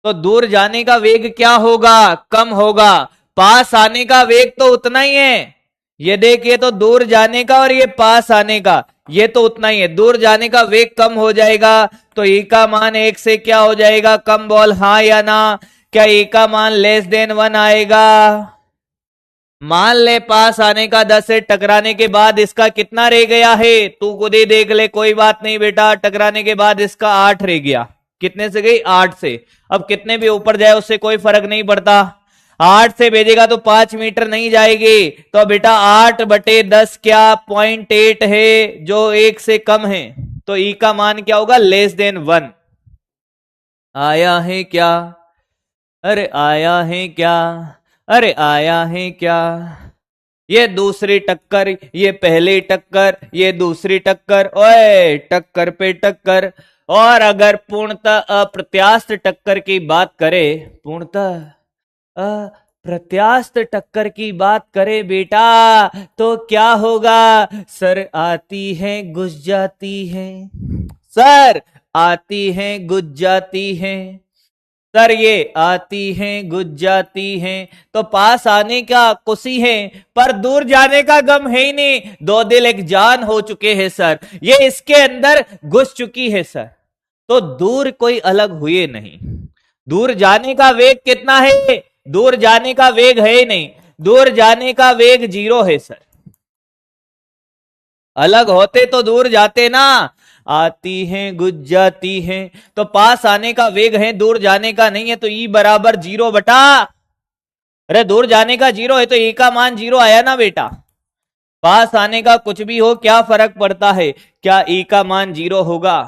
तो दूर जाने का वेग क्या होगा? कम होगा। पास आने का वेग तो उतना ही है। ये देखिए, तो दूर जाने का और ये पास आने का ये तो उतना ही है। दूर जाने का वेग कम हो जाएगा, तो ई का मान 1 से क्या हो जाएगा? कम। बोल हाँ या ना? क्या ई का मान <1 आएगा? मान ले पास आने का 10 है, टकराने के बाद इसका कितना रह गया है? तू खुद ही देख ले, कोई बात नहीं बेटा। टकराने के बाद इसका 8 रह गया। कितने से गई? 8 से। अब कितने भी ऊपर जाए उससे कोई फर्क नहीं पड़ता। 8 से भेजेगा तो 5 मीटर नहीं जाएगी, तो बेटा 8/10 क्या? 0.8 है, जो 1 से कम है। तो ई का मान क्या होगा? <1। आया है क्या? अरे आया है क्या? अरे आया है क्या? ये दूसरी टक्कर, ये पहली टक्कर, ये दूसरी टक्कर, ओए टक्कर पे टक्कर। और अगर पूर्णतः अप्रत्यास्थ टक्कर की बात करें, पूर्णतः अप्रत्यास्थ टक्कर की बात करे बेटा, तो क्या होगा? सर आती है घुस जाती है, सर आती है घुस जाती है, सर ये आती हैं गुज जाती हैं। तो पास आने का खुशी है, पर दूर जाने का गम है ही नहीं। 2 दिल एक जान हो चुके हैं सर, ये इसके अंदर घुस चुकी है सर। तो दूर कोई अलग हुए नहीं। दूर जाने का वेग कितना है? दूर जाने का वेग है ही नहीं। दूर जाने का वेग 0 है सर। अलग होते तो दूर जाते ना। आती हैं गुज जाती हैं, तो पास आने का वेग है, दूर जाने का नहीं है। तो ई बराबर 0 बटा, अरे दूर जाने का 0 है तो ई का मान 0 आया ना बेटा। पास आने का कुछ भी हो क्या फर्क पड़ता है? क्या ई का मान 0 होगा?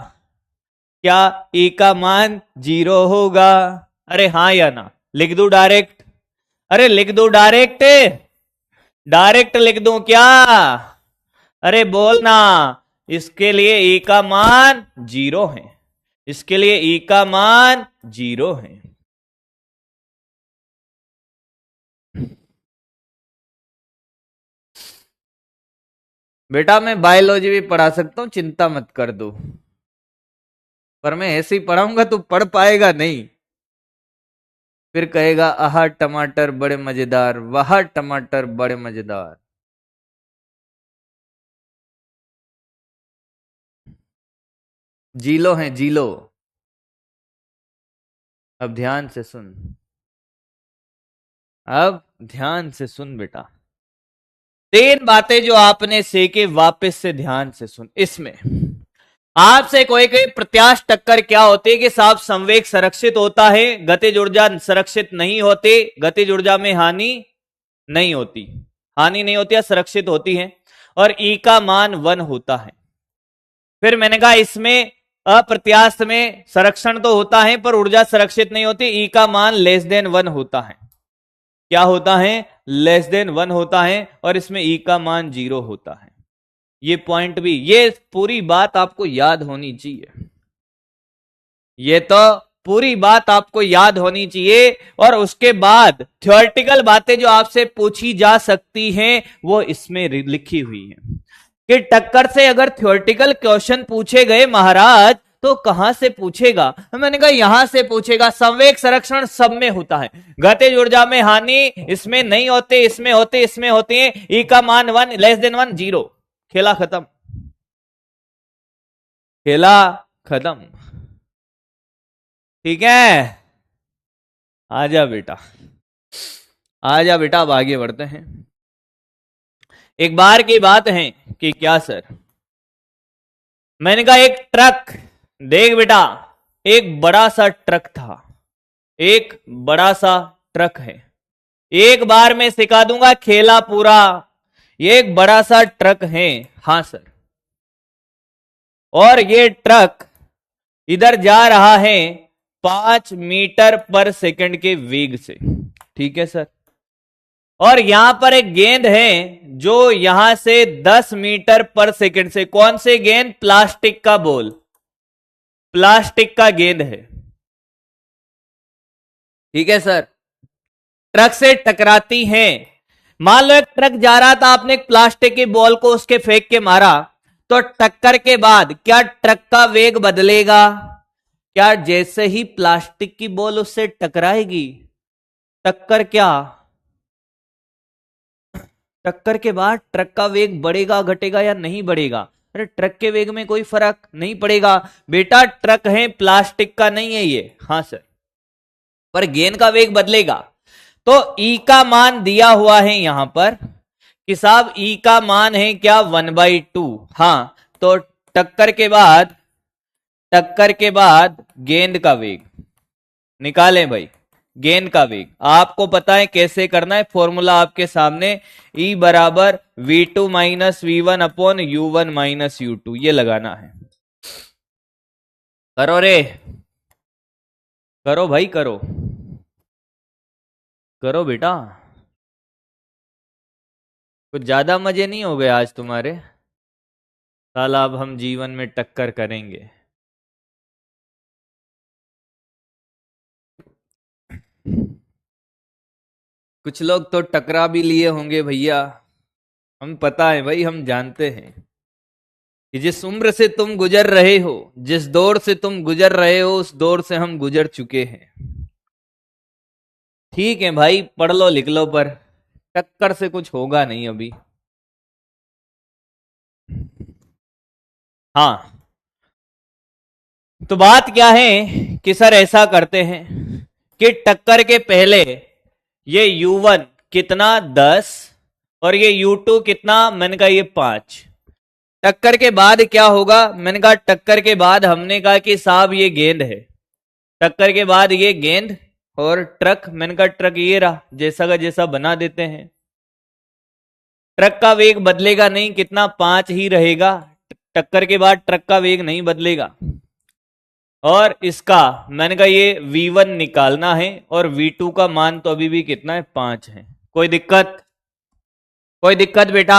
क्या ई का मान 0 होगा? अरे हाँ या ना? लिख दू डायरेक्ट? अरे लिख दू डायरेक्ट? डायरेक्ट लिख दूं क्या? अरे बोलना। इसके लिए ई का मान 0 है, इसके लिए ई का मान 0 है। बेटा मैं बायोलॉजी भी पढ़ा सकता हूं, चिंता मत कर दो, पर मैं ऐसे ही पढ़ाऊंगा तो पढ़ पाएगा नहीं। फिर कहेगा आहा टमाटर बड़े मजेदार, वाह टमाटर बड़े मजेदार। जीलो हैं जीलो। अब ध्यान से सुन, अब ध्यान से सुन बेटा। 3 बातें जो आपने सीखी, वापस से ध्यान से सुन। इसमें आपसे कोई कोई प्रत्यास्थ टक्कर क्या होती है कि साहब संवेग संरक्षित होता है, गतिज ऊर्जा संरक्षित नहीं होती, गतिज ऊर्जा में हानि नहीं होती, हानि नहीं होती या संरक्षित होती है, और ई का मान 1 होता है। फिर मैंने कहा इसमें अप्रत्यास्थ में संरक्षण तो होता है पर ऊर्जा संरक्षित नहीं होती, ई का मान <1 होता है। क्या होता है? <1 होता है, और इसमें ई का मान 0 होता है। ये पॉइंट भी, ये पूरी बात आपको याद होनी चाहिए। ये तो पूरी बात आपको याद होनी चाहिए। और उसके बाद थ्योरेटिकल बातें जो आपसे पूछी जा सकती हैं वो इसमें लिखी हुई है कि टक्कर से अगर थ्योरेटिकल क्वेश्चन पूछे गए महाराज तो कहां से पूछेगा? मैंने कहा यहां से पूछेगा। संवेग संरक्षण सब में होता है, गतिज ऊर्जा में हानि इसमें नहीं होते, इसमें होते, इसमें होते हैं। ई का मान 1 <1 0, खेला खत्म, खेला खत्म। ठीक है, आजा बेटा, आजा बेटा, अब आगे बढ़ते हैं। एक बार की बात है कि क्या सर, मैंने कहा एक ट्रक, देख बेटा, एक बड़ा सा ट्रक था, एक बड़ा सा ट्रक है। एक बार मैं सिखा दूंगा, खेला पूरा। ये एक बड़ा सा ट्रक है, हां सर, और ये ट्रक इधर जा रहा है 5 मीटर/सेकंड के वेग से। ठीक है सर, और यहां पर एक गेंद है जो यहां से 10 मीटर/सेकंड से, कौन से गेंद? प्लास्टिक का बॉल, प्लास्टिक का गेंद है। ठीक है सर, ट्रक से टकराती हैं, मान लो एक ट्रक जा रहा था, आपने एक प्लास्टिक की बॉल को उसके फेंक के मारा, तो टक्कर के बाद क्या ट्रक का वेग बदलेगा? क्या जैसे ही प्लास्टिक की बॉल उससे टकराएगी, टक्कर क्या, टक्कर के बाद ट्रक का वेग बढ़ेगा घटेगा या नहीं बढ़ेगा? अरे ट्रक के वेग में कोई फर्क नहीं पड़ेगा बेटा, ट्रक है प्लास्टिक का नहीं है ये। हाँ सर, पर गेंद का वेग बदलेगा। तो ई का मान दिया हुआ है यहां पर कि साहब ई का मान है क्या, 1/2। हाँ, तो टक्कर के बाद गेंद का वेग निकालें भाई। गेंद का वेग आपको पता है कैसे करना है, फॉर्मूला आपके सामने, E बराबर V2 minus V1 upon U1 minus U2, ये लगाना है। करो रे, करो भाई, करो करो बेटा, कुछ ज्यादा मजे नहीं हो गए आज तुम्हारे? साला अब हम जीवन में टक्कर करेंगे। कुछ लोग तो टकरा भी लिए होंगे भैया, हम पता है भाई, हम जानते हैं कि जिस उम्र से तुम गुजर रहे हो, जिस दौर से तुम गुजर रहे हो, उस दौर से हम गुजर चुके हैं। ठीक है भाई, पढ़ लो लिख लो, पर टक्कर से कुछ होगा नहीं अभी। हाँ, तो बात क्या है कि सर ऐसा करते हैं कि टक्कर के पहले ये U1 कितना 10 और ये U2 कितना, मैंने कहा ये 5। टक्कर के बाद क्या होगा, मैंने कहा टक्कर के बाद हमने कहा कि साहब ये गेंद है, टक्कर के बाद ये गेंद और ट्रक, मैंने कहा ट्रक ये रहा, जैसा का जैसा बना देते हैं। ट्रक का वेग बदलेगा नहीं, कितना 5 ही रहेगा, टक्कर के बाद ट्रक का वेग नहीं बदलेगा। और इसका मैंने कहा ये V1 निकालना है और V2 का मान तो अभी भी कितना है, 5 है। कोई दिक्कत, कोई दिक्कत बेटा?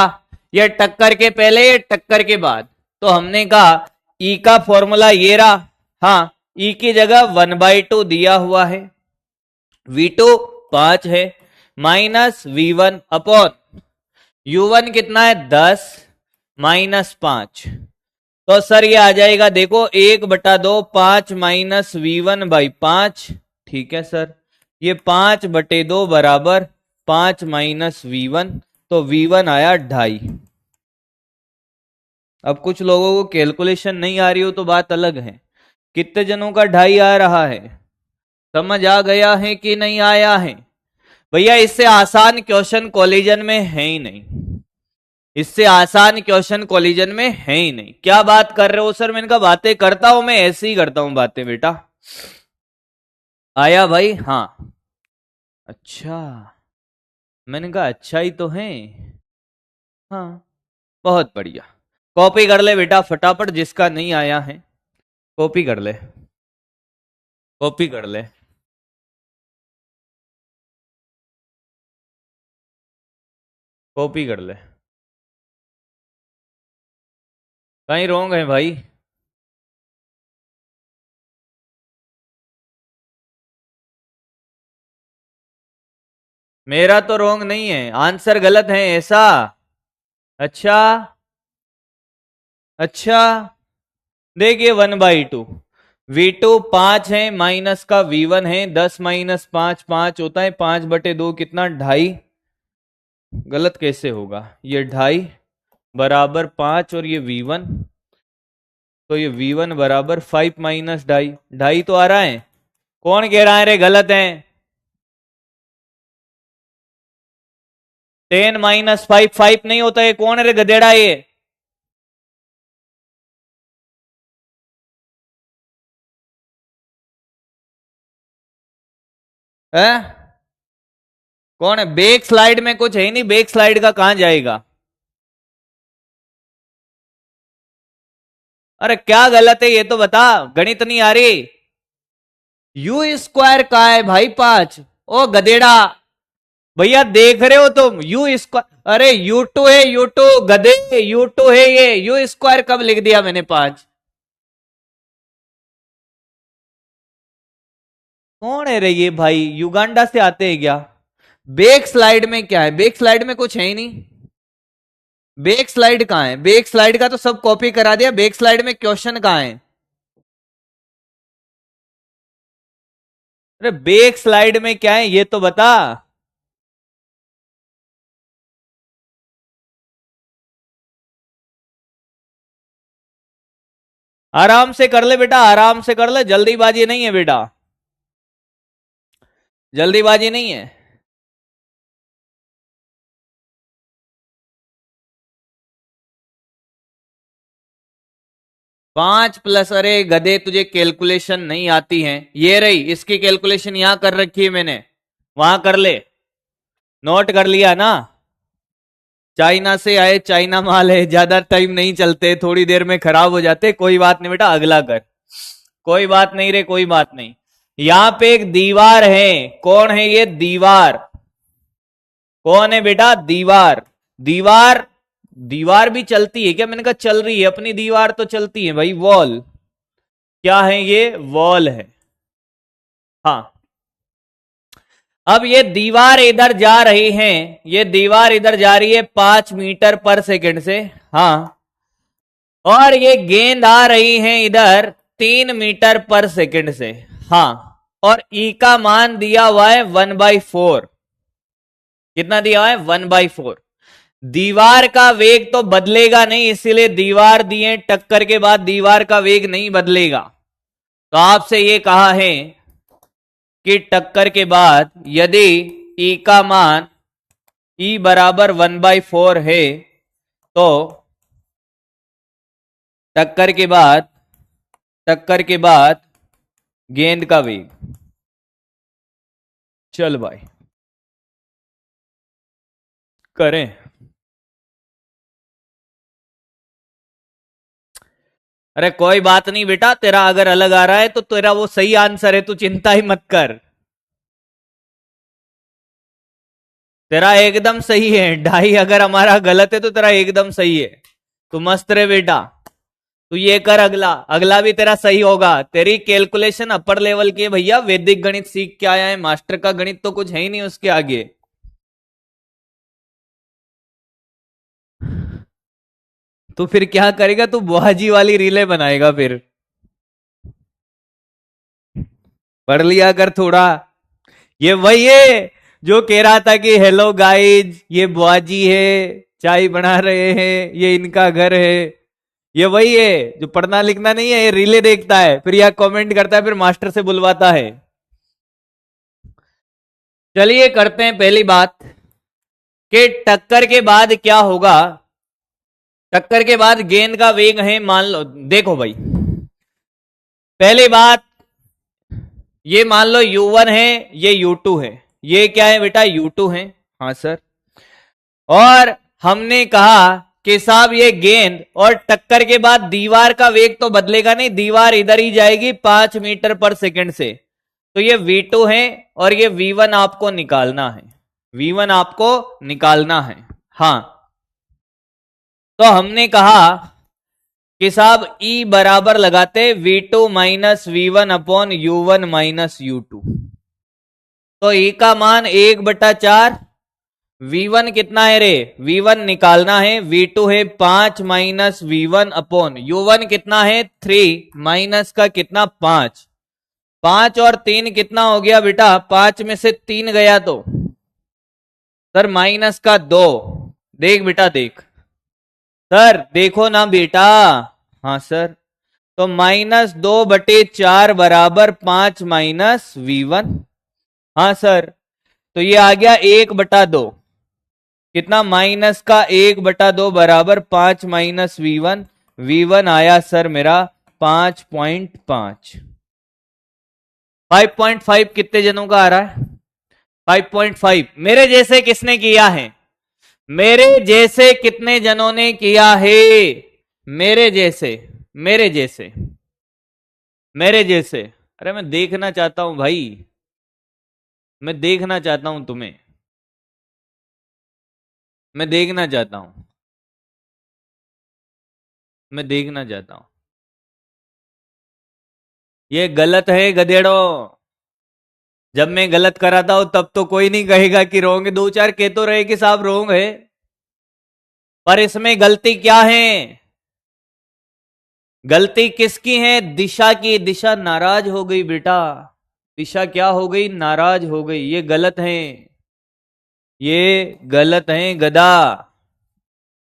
ये टक्कर के पहले, ये टक्कर के बाद, तो हमने कहा E का फॉर्मूला ये रहा। हाँ, E की जगह 1/2 दिया हुआ है, V2 5 है, माइनस V1 अपॉन U1 कितना है 10 माइनस 5। तो सर ये आ जाएगा, देखो 1/2, 5 माइनस V1/5। ठीक है सर, ये 5/2 बराबर 5 माइनस V1, तो V1 आया 2.5। अब कुछ लोगों को कैलकुलेशन नहीं आ रही हो तो बात अलग है, कितने जनों का 2.5 आ रहा है, समझ आ गया है कि नहीं आया है? भैया इससे आसान क्वेश्चन कॉलिजन में है ही नहीं, इससे आसान क्वेश्चन कॉलिजन में है ही नहीं। क्या बात कर रहे हो सर? मैंने कहा बातें करता हूं मैं, ऐसे ही करता हूं बातें बेटा। आया भाई? हाँ, अच्छा, मैंने कहा अच्छा ही तो है। हाँ, बहुत बढ़िया, कॉपी कर ले बेटा फटाफट, जिसका नहीं आया है कॉपी कर ले, कॉपी कर ले। कॉपी कर ले, कहीं रोंग है भाई? मेरा तो रोंग नहीं है, आंसर गलत है ऐसा? अच्छा, अच्छा, देखिए 1/2, V2 5 है, माइनस का V1 है, 10 माइनस 5 5 होता है, 5/2 कितना 2.5। गलत कैसे होगा, ये 2.5 बराबर 5 और ये V1, तो ये V1 बराबर 5 माइनस 2.5, 2.5 तो आ रहा है। कौन कह रहा है रे गलत है? 10 माइनस 5 5 नहीं होता है, कौन है रे गधेड़ा ये? है? कौन है? बैक स्लाइड में कुछ है नहीं, बैक स्लाइड का कहां जाएगा? अरे क्या गलत है ये तो बता, गणित नहीं आ रही? यू स्क्वायर का है भाई 5, ओ गधेड़ा। भैया देख रहे हो तुम, यू स्क्वायर, अरे U2 है, U2 गधे, U2 है ये, यू स्क्वायर कब लिख दिया मैंने 5? कौन है रे ये भाई, युगांडा से आते हैं क्या? बैक स्लाइड में क्या है? बैक स्लाइड में कुछ है ही नहीं। बैक स्लाइड कहां है? बैक स्लाइड का तो सब कॉपी करा दिया, बैक स्लाइड में क्वेश्चन कहां है? अरे बैक स्लाइड में क्या है ये तो बता। आराम से कर ले बेटा, आराम से कर ले, जल्दीबाजी नहीं है बेटा, जल्दीबाजी नहीं है। 5 प्लस, अरे गधे तुझे कैलकुलेशन नहीं आती है। ये रही इसकी कैलकुलेशन यहां कर रखी है मैंने, वहां कर ले। नोट कर लिया ना? चाइना से आए, चाइना माल है, ज्यादा टाइम नहीं चलते, थोड़ी देर में खराब हो जाते। कोई बात नहीं बेटा, अगला कर। कोई बात नहीं रे, कोई बात नहीं। यहां पे एक दीवार है, कौन है ये? दीवार। कौन है बेटा? दीवार। दीवार, दीवार भी चलती है क्या? मैंने कहा चल रही है, अपनी दीवार तो चलती है भाई। वॉल, क्या है ये? वॉल है। हाँ, अब ये दीवार इधर जा रही है, ये दीवार इधर जा रही है 5 मीटर पर सेकंड से। हाँ, और ये गेंद आ रही है इधर 3 मीटर पर सेकंड से। हाँ, और ई का मान दिया हुआ है 1/4। कितना दिया हुआ है? 1/4। दीवार का वेग तो बदलेगा नहीं, इसीलिए दीवार दिए, टक्कर के बाद दीवार का वेग नहीं बदलेगा। तो आपसे ये कहा है कि टक्कर के बाद यदि ई का मान ई बराबर 1/4 है, तो टक्कर के बाद, टक्कर के बाद गेंद का वेग। चल भाई करें। अरे कोई बात नहीं बेटा, तेरा अगर अलग आ रहा है तो तेरा वो सही आंसर है, तू चिंता ही मत कर। तेरा एकदम सही है, 2.5 अगर हमारा गलत है तो तेरा एकदम सही है। तू मस्त रहे बेटा। तू ये कर, अगला, अगला भी तेरा सही होगा। तेरी कैलकुलेशन अपर लेवल की है भैया, वैदिक गणित सीख के आया है, मास्टर का गणित तो कुछ है ही नहीं उसके आगे। तो फिर क्या करेगा तू? बुआजी वाली रीले बनाएगा फिर? पढ़ लिया कर थोड़ा। ये वही है जो कह रहा था कि हेलो गाइज, ये बुआजी है, चाय बना रहे हैं, ये इनका घर है। ये वही है जो पढ़ना लिखना नहीं है, ये रीले देखता है, फिर यह कमेंट करता है, फिर मास्टर से बुलवाता है। चलिए करते हैं पहली बात कि टक्कर के बाद क्या होगा। टक्कर के बाद गेंद का वेग है, मान लो, देखो भाई, पहली बात, ये मान लो U1 है, ये U2 है। ये क्या है बेटा? U2 है। हाँ सर। और हमने कहा कि साहब ये गेंद और टक्कर के बाद दीवार का वेग तो बदलेगा नहीं, दीवार इधर ही जाएगी 5 मीटर पर सेकंड से। तो ये V2 है और ये V1 आपको निकालना है। V1 आपको निकालना है। हाँ, तो हमने कहा कि साहब E बराबर लगाते V2 minus V1 upon U1 minus U2। तो E का मान 1/4। V1 कितना है रे? V1 निकालना है, V2 है 5 माइनस V1 अपॉन U1 कितना है? 3 माइनस का कितना? 5। 5 और 3 कितना हो गया बेटा? 5 में से 3 गया तो सर माइनस का 2। देख बेटा देख, सर देखो ना बेटा। हाँ सर, तो -2/4 बराबर 5 माइनस V1। हाँ सर, तो ये आ गया 1/2। कितना? माइनस का 1/2 बराबर 5 माइनस V1। V1 आया सर मेरा 5.5। 5.5 कितने जनों का आ रहा है? 5.5 मेरे जैसे किसने किया है? मेरे जैसे कितने जनों ने किया है? मेरे जैसे, मेरे जैसे, मेरे जैसे। अरे मैं देखना चाहता हूं भाई, मैं देखना चाहता हूं तुम्हें, मैं देखना चाहता हूं, मैं देखना चाहता हूं। ये गलत है गधेड़ो, जब मैं गलत कराता हूं तब तो कोई नहीं कहेगा कि रोंग है, दो चार कह तो रहे कि साहब रोंग है, पर इसमें गलती क्या है? गलती किसकी है? दिशा की। दिशा नाराज हो गई बेटा, दिशा क्या हो गई? नाराज हो गई। ये गलत है, ये गलत है गधा।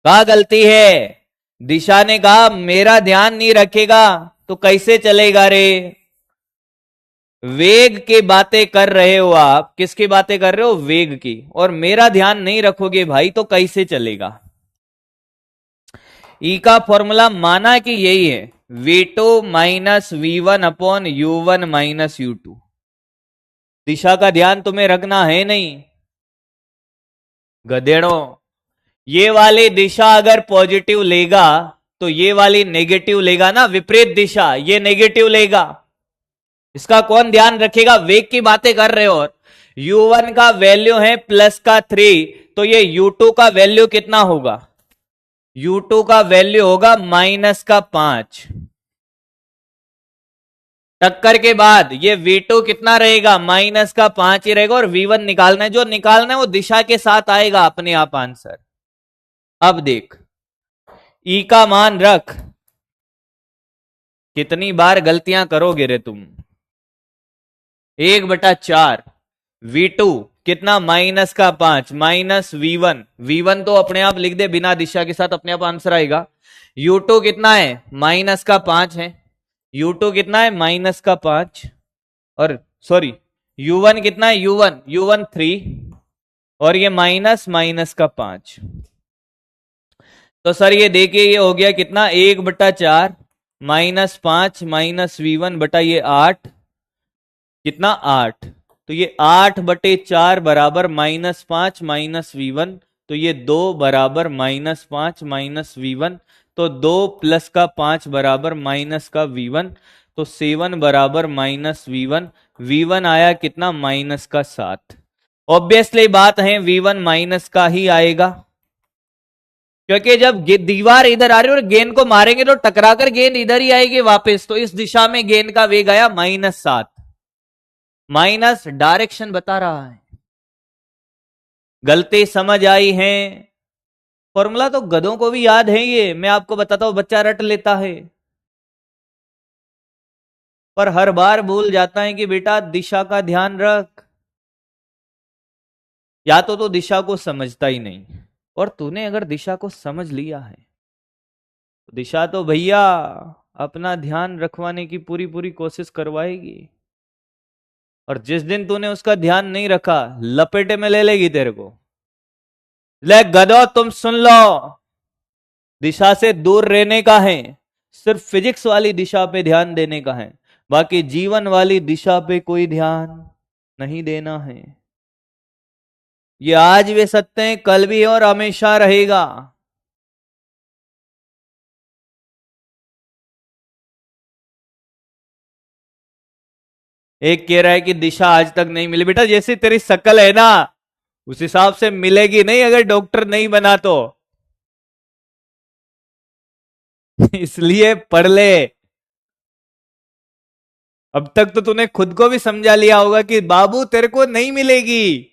कहा गलती है? दिशा ने कहा मेरा ध्यान नहीं रखेगा तो कैसे चलेगा रे? वेग की बातें कर रहे हो आप, किसकी बातें कर रहे हो? वेग की। और मेरा ध्यान नहीं रखोगे भाई तो कैसे चलेगा? ई का फॉर्मूला माना कि यही है, V2 minus V1 upon U1 minus U2। दिशा का ध्यान तुम्हें रखना है नहीं गधेड़ों। ये वाली दिशा अगर पॉजिटिव लेगा तो ये वाली नेगेटिव लेगा ना, विपरीत दिशा, ये नेगेटिव लेगा। इसका कौन ध्यान रखेगा? वेग की बातें कर रहे हो। और U1 का वैल्यू है प्लस का 3, तो ये U2 का वैल्यू कितना होगा? U2 का वैल्यू होगा माइनस का 5। टक्कर के बाद ये V2 कितना रहेगा? माइनस का 5 ही रहेगा। और V1 निकालना है, जो निकालना है वो दिशा के साथ आएगा अपने आप आंसर। अब देख, ई का मान रख, कितनी बार गलतियां करोगे रे तुम? 1/4 V2 कितना? माइनस का 5 माइनस V1। V1 तो अपने आप लिख दे, बिना दिशा के साथ अपने आप आंसर आएगा। U2 कितना है? माइनस का 5 है। U2 कितना है? माइनस का 5। और सॉरी, U1 कितना है? U1 3। और ये माइनस माइनस का 5। तो सर ये देखिए, ये हो गया कितना? 1/4 माइनस 5 माइनस V1 बटा ये 8, कितना? 8। तो ये 8/4 बराबर -5 माइनस V1, तो ये 2 बराबर -5 माइनस V1। तो 2 प्लस का 5 बराबर माइनस का V1, तो 7 बराबर माइनस V1। V1 आया कितना? माइनस का 7। ऑब्वियसली बात है V1 माइनस का ही आएगा, क्योंकि जब दीवार इधर आ रही है और गेंद को मारेंगे तो टकराकर गेंद इधर ही आएगी वापस। तो इस दिशा में गेंद का वेग आया -7। माइनस डायरेक्शन बता रहा है। गलती समझ आई है? फॉर्मूला तो गधों को भी याद है, ये मैं आपको बताता हूं, बच्चा रट लेता है पर हर बार भूल जाता है कि बेटा दिशा का ध्यान रख। या तो दिशा को समझता ही नहीं, और तूने अगर दिशा को समझ लिया है तो दिशा तो भैया अपना ध्यान रखवाने की पूरी पूरी कोशिश करवाएगी। और जिस दिन तूने उसका ध्यान नहीं रखा, लपेटे में ले लेगी तेरे को। ले गधो, तुम सुन लो, दिशा से दूर रहने का है, सिर्फ फिजिक्स वाली दिशा पे ध्यान देने का है, बाकी जीवन वाली दिशा पे कोई ध्यान नहीं देना है। ये आज भी सत्य है, कल भी है और हमेशा रहेगा। एक कह रहा है कि दिशा आज तक नहीं मिली। बेटा जैसी तेरी शक्ल है ना, उस हिसाब से मिलेगी नहीं अगर डॉक्टर नहीं बना तो। इसलिए पढ़ ले। अब तक तो तूने खुद को भी समझा लिया होगा कि बाबू तेरे को नहीं मिलेगी,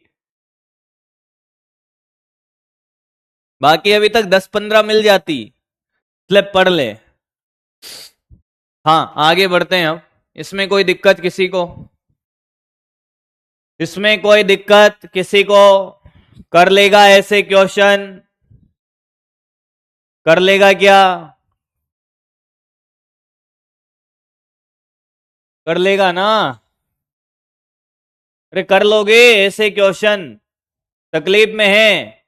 बाकी अभी तक 10-15 मिल जाती। इसलिए पढ़ ले। हाँ आगे बढ़ते हैं अब। इसमें कोई दिक्कत किसी को? इसमें कोई दिक्कत किसी को? कर लेगा ऐसे क्वेश्चन? कर लेगा क्या? कर लेगा ना? अरे कर लोगे ऐसे क्वेश्चन? तकलीफ में है?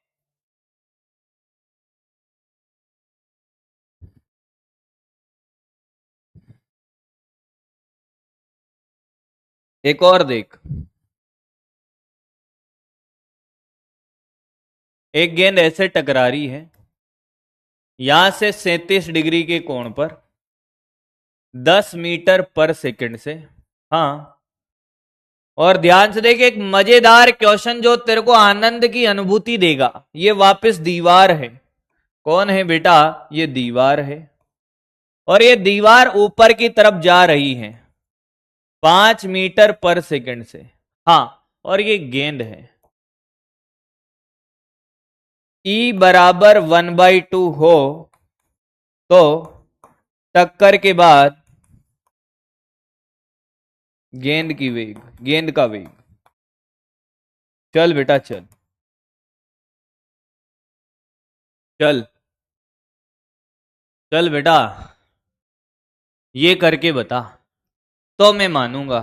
एक और देख, एक गेंद ऐसे टकरा रही है यहां से 37 डिग्री के कोण पर 10 मीटर पर सेकंड से। हाँ, और ध्यान से देख, एक मजेदार क्वेश्चन जो तेरे को आनंद की अनुभूति देगा। ये वापस दीवार है। कौन है बेटा? ये दीवार है, और ये दीवार ऊपर की तरफ जा रही है 5 मीटर पर सेकंड से। हाँ, और ये गेंद है। E बराबर 1/2 हो तो टक्कर के बाद गेंद की वेग, गेंद का वेग, चल बेटा चल, चल चल बेटा, ये करके बता तो मैं मानूंगा।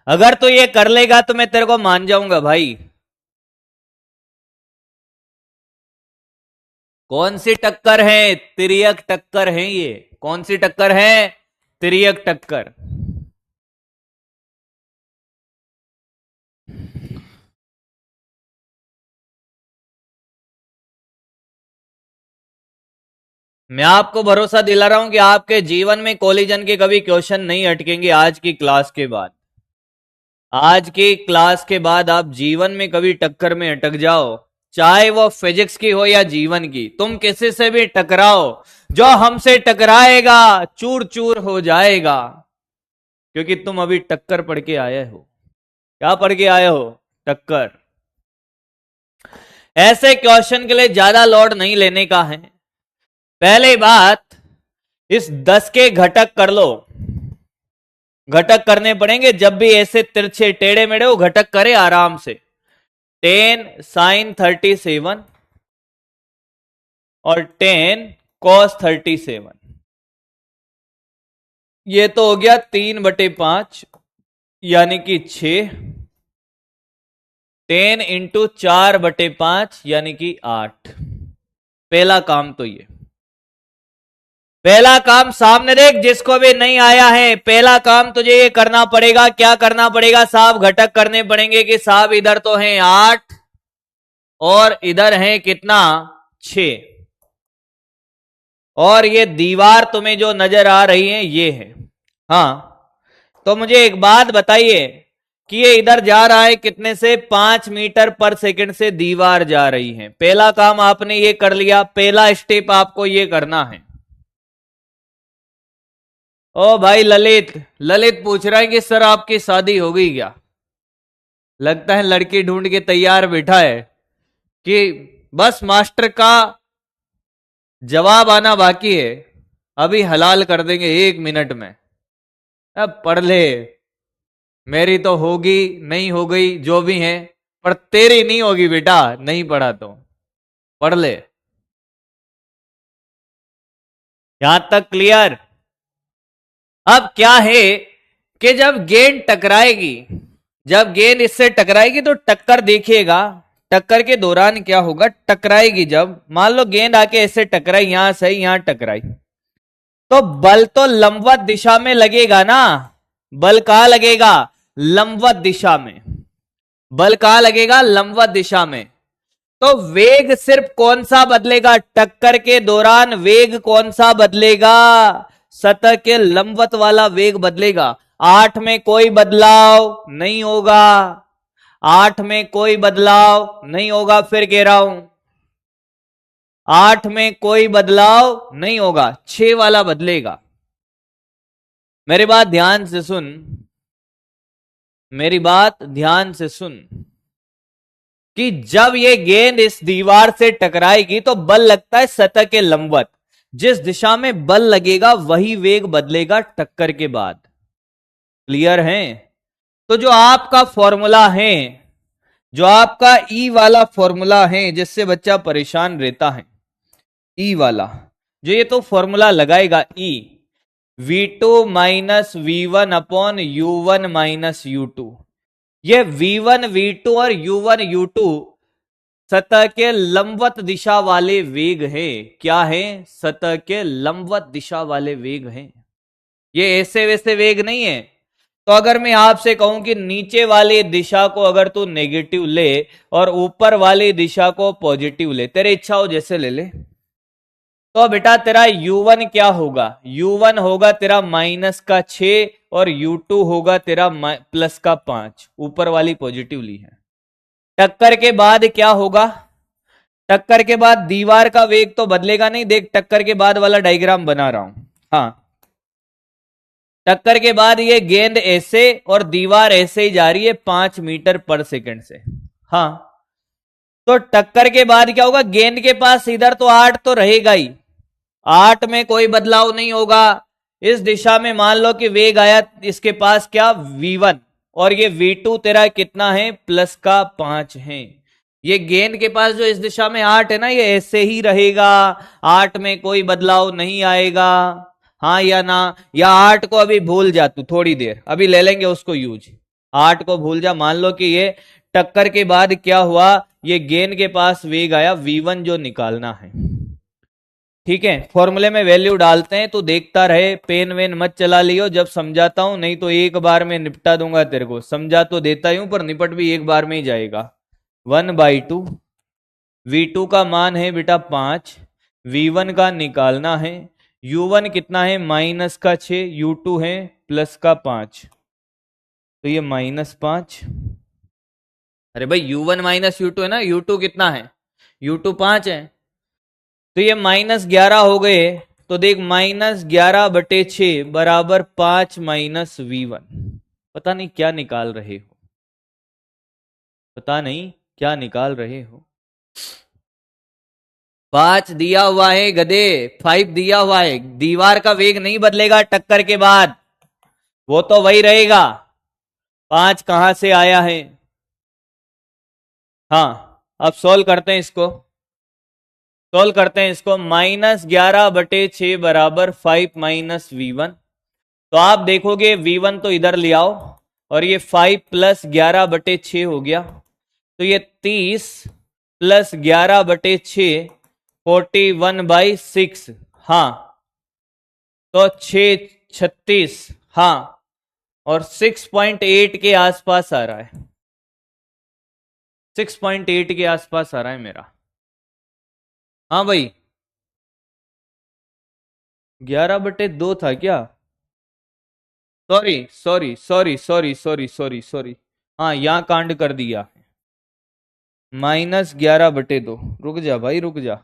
अगर तू ये कर लेगा तो मैं तेरे को मान जाऊंगा भाई। कौन सी टक्कर है? तिर्यक टक्कर है ये। कौन सी टक्कर है? तिर्यक टक्कर। मैं आपको भरोसा दिला रहा हूं कि आपके जीवन में कोलिजन के कभी क्वेश्चन नहीं अटकेंगे आज की क्लास के बाद। आज की क्लास के बाद आप जीवन में कभी टक्कर में अटक जाओ, चाहे वो फिजिक्स की हो या जीवन की, तुम किसी से भी टकराओ, जो हमसे टकराएगा चूर चूर हो जाएगा, क्योंकि तुम अभी टक्कर पढ़ के आए हो। क्या पढ़ के आए हो? टक्कर। ऐसे क्वेश्चन के लिए ज्यादा लोड नहीं लेने का है। पहले बात, इस 10 के घटक कर लो। घटक करने पड़ेंगे जब भी ऐसे तिरछे टेढ़े मेढ़े वो घटक करे आराम से। 10 sin 37 और 10 cos 37, ये तो हो गया 3/5 यानी कि 6। 10 इंटू 4/5 यानी कि 8। पहला काम तो ये, पहला काम सामने देख, जिसको भी नहीं आया है, पहला काम तुझे ये करना पड़ेगा। क्या करना पड़ेगा साहब? घटक करने पड़ेंगे कि साहब इधर तो है 8 और इधर है कितना? 6। और ये दीवार तुम्हें जो नजर आ रही है ये है। हाँ, तो मुझे एक बात बताइए कि ये इधर जा रहा है कितने से? 5 मीटर पर सेकंड से दीवार जा रही है। पहला काम आपने ये कर लिया, पहला स्टेप आपको ये करना है। ओ भाई ललित, ललित पूछ रहा है कि सर आपकी शादी हो गई क्या? लगता है लड़की ढूंढ के तैयार बैठा है कि बस मास्टर का जवाब आना बाकी है, अभी हलाल कर देंगे 1 मिनट में। अब पढ़ ले, मेरी तो होगी, नहीं हो गई जो भी है, पर तेरी नहीं होगी बेटा, नहीं पढ़ा तो। पढ़ ले। यहां तक क्लियर? अब क्या है कि जब गेंद टकराएगी, जब गेंद इससे टकराएगी तो टक्कर देखिएगा, टक्कर के दौरान क्या होगा? टकराएगी जब, मान लो गेंद आके ऐसे टकराई, यहां से यहां टकराई, तो बल तो लंबवत दिशा में लगेगा ना। बल कहां लगेगा? लंबवत दिशा में। बल कहां लगेगा? लंबवत दिशा में। तो वेग सिर्फ कौन सा बदलेगा? टक्कर के दौरान वेग कौन सा बदलेगा? सतह के लंबवत वाला वेग बदलेगा। 8 में कोई बदलाव नहीं होगा। 8 में कोई बदलाव नहीं होगा, फिर कह रहा हूं 8 में कोई बदलाव नहीं होगा, 6 वाला बदलेगा। मेरी बात ध्यान से सुन, मेरी बात ध्यान से सुन कि जब ये गेंद इस दीवार से टकराएगी तो बल लगता है सतह के लंबवत। जिस दिशा में बल लगेगा वही वेग बदलेगा टक्कर के बाद। क्लियर है? तो जो आपका फॉर्मूला है, जो आपका ई वाला फॉर्मूला है जिससे बच्चा परेशान रहता है, ई वाला जो ये तो फॉर्मूला लगाएगा, ई V2 minus V1 upon U1 minus U2। ये V1 V2 और U1 U2 सतह के लंबवत दिशा वाले वेग है। क्या है? सतह के लंबवत दिशा वाले वेग हैं। ये ऐसे वैसे वेग नहीं है। तो अगर मैं आपसे कहूं कि नीचे वाली दिशा को अगर तू नेगेटिव ले और ऊपर वाली दिशा को पॉजिटिव ले, तेरी इच्छा हो जैसे ले ले, तो बेटा तेरा U1 क्या होगा? U1 होगा तेरा -6 और U2 होगा तेरा +5। ऊपर वाली पॉजिटिव ली है। टक्कर के बाद क्या होगा? टक्कर के बाद दीवार का वेग तो बदलेगा नहीं। देख टक्कर के बाद वाला डायग्राम बना रहा हूं। हाँ, टक्कर के बाद ये गेंद ऐसे और दीवार ऐसे ही जा रही है 5 मीटर पर सेकंड से। हाँ, तो टक्कर के बाद क्या होगा, गेंद के पास इधर तो 8 तो रहेगा ही, 8 में कोई बदलाव नहीं होगा। इस दिशा में मान लो कि वेग आया इसके पास क्या, v1, और ये v2 तेरा कितना है, +5 है। ये गेंद के पास जो इस दिशा में 8 है ना, ये ऐसे ही रहेगा, 8 में कोई बदलाव नहीं आएगा। हाँ या ना, या 8 को अभी भूल जा तू, थोड़ी देर अभी ले लेंगे उसको यूज। 8 को भूल जा, मान लो कि ये टक्कर के बाद क्या हुआ, ये गेंद के पास वेग आया v1 जो निकालना है। ठीक है, फॉर्मूले में वैल्यू डालते हैं, तो देखता रहे, पेन वेन मत चला लियो जब समझाता हूं, नहीं तो एक बार में निपटा दूंगा तेरे को। समझा तो देता ही हूं पर निपट भी एक बार में ही जाएगा। 1/2 v2 का मान है बेटा 5, v1 का निकालना है, u1 कितना है -6, u2 है +5, तो ये -5। अरे भाई u1 -u2 है ना, u2 कितना है, u2 5 है, तो ये -11 हो गए। तो देख -11/6 बराबर 5 - v1। पता नहीं क्या निकाल रहे हो, पता नहीं क्या निकाल रहे हो। 5 दिया हुआ है गधे, 5 दिया हुआ है। दीवार का वेग नहीं बदलेगा टक्कर के बाद, वो तो वही रहेगा। 5 कहां से आया है। हाँ, अब सोल्व करते हैं इसको, सोल्व करते हैं इसको। -11/6 बराबर 5 - v1। तो आप देखोगे v1 तो इधर ले आओ, और ये 5 + 11/6 हो गया, तो ये 30 + 11/6 41/6। हाँ, तो 6 36, हाँ, और 6.8 के आसपास आ रहा है, 6.8 के आसपास आ रहा है मेरा। हाँ भाई, 11/2 था क्या, sorry sorry sorry sorry sorry sorry sorry, हाँ यहां कांड कर दिया, -11/2। रुक जा भाई, रुक जा,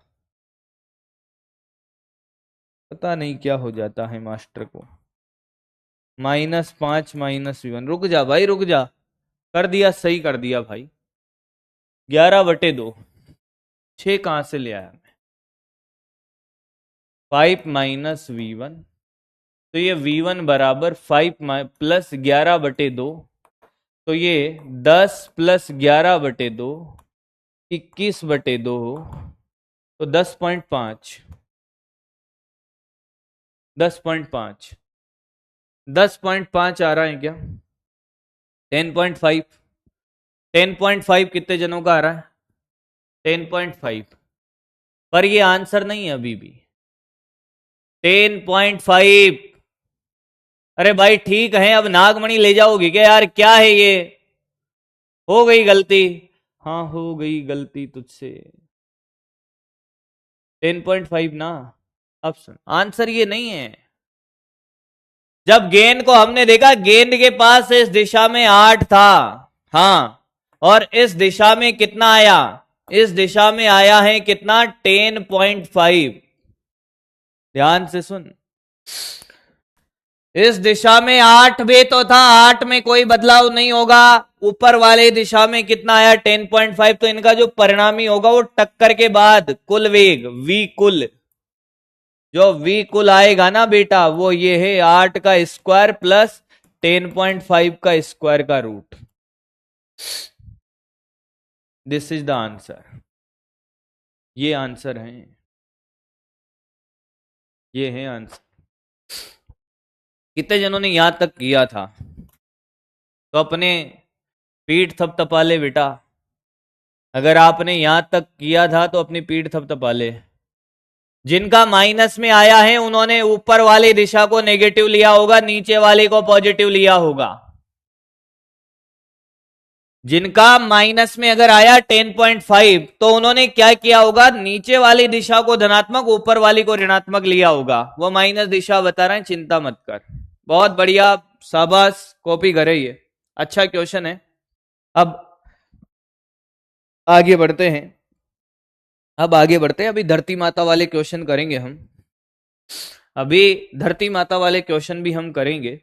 पता नहीं क्या हो जाता है मास्टर को। -5 - v1, रुक जा भाई, रुक जा, कर दिया, सही कर दिया भाई। 11/2, 6 कहां से ले आया मैं, 5 - v1, तो ये v1 बराबर 5 + 11/2, तो ये 10 + 11/2 21/2, तो 10.5, 10.5, 10.5 आ रहा है क्या, 10.5, 10.5 कितने जनों का आ रहा है, 10.5, पर ये आंसर नहीं है अभी भी, 10.5। अरे भाई ठीक है, अब नागमणि ले जाओगी क्या यार, क्या है ये, हो गई गलती, हाँ हो गई गलती तुझसे। 10.5 ना, अब सुन, आंसर ये नहीं है। जब गेंद को हमने देखा, गेंद के पास इस दिशा में 8 था, हाँ, और इस दिशा में कितना आया, इस दिशा में आया है कितना, 10.5। ध्यान से सुन, इस दिशा में 8 भी तो था, 8 में कोई बदलाव नहीं होगा। ऊपर वाले दिशा में कितना आया, 10.5, तो इनका जो परिणामी होगा वो टक्कर के बाद कुल वेग v कुल, जो v कुल आएगा ना बेटा, वो ये है 8 का स्क्वायर प्लस 10.5 का स्क्वायर का root. This is the answer, ये आंसर है, ये है आंसर। कितने जनों ने यहां तक किया था, तो अपने पीठ थपथपा ले बेटा। अगर आपने यहां तक किया था तो अपनी पीठ थपथपा ले। जिनका माइनस में आया है उन्होंने ऊपर वाली दिशा को नेगेटिव लिया होगा, नीचे वाले को पॉजिटिव लिया होगा। जिनका माइनस में अगर आया 10.5, तो उन्होंने क्या किया होगा, नीचे वाली दिशा को धनात्मक, ऊपर वाली को ऋणात्मक लिया होगा। वो माइनस दिशा बता रहे हैं, चिंता मत कर। बहुत बढ़िया, शाबाश, कॉपी करे, ये अच्छा क्वेश्चन है। अब आगे बढ़ते हैं, अब आगे बढ़ते हैं, अभी धरती माता वाले क्वेश्चन करेंगे हम, अभी धरती माता वाले क्वेश्चन भी हम करेंगे।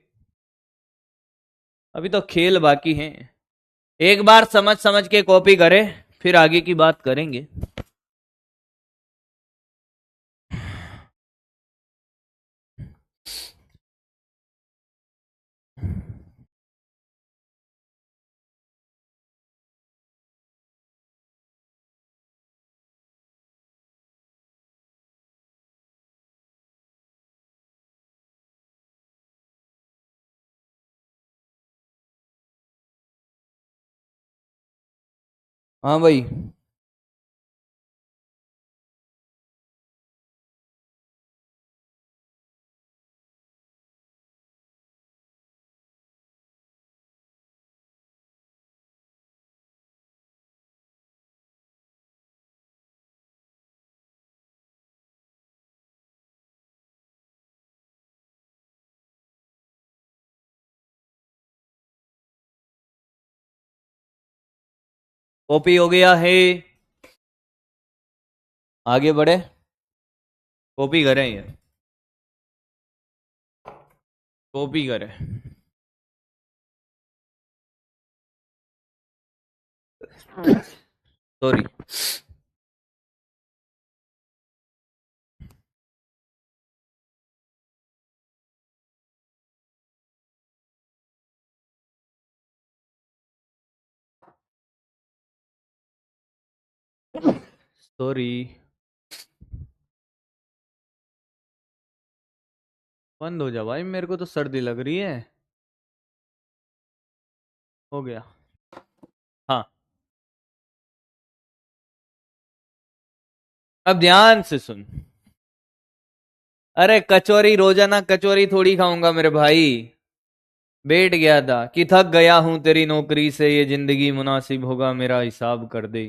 अभी तो खेल बाकी है। एक बार समझ समझ के कॉपी करें, फिर आगे की बात करेंगे। हाँ भाई। कॉपी हो गया है, आगे बढ़े। कॉपी करें ये, कॉपी करें। सॉरी। सॉरी। बंद हो जा भाई, मेरे को तो सर्दी लग रही है। हो गया। हाँ, अब ध्यान से सुन। अरे कचौरी, रोजाना कचौरी थोड़ी खाऊंगा मेरे भाई। बैठ गया था कि थक गया हूं तेरी नौकरी से, ये जिंदगी मुनासिब होगा मेरा हिसाब कर दे।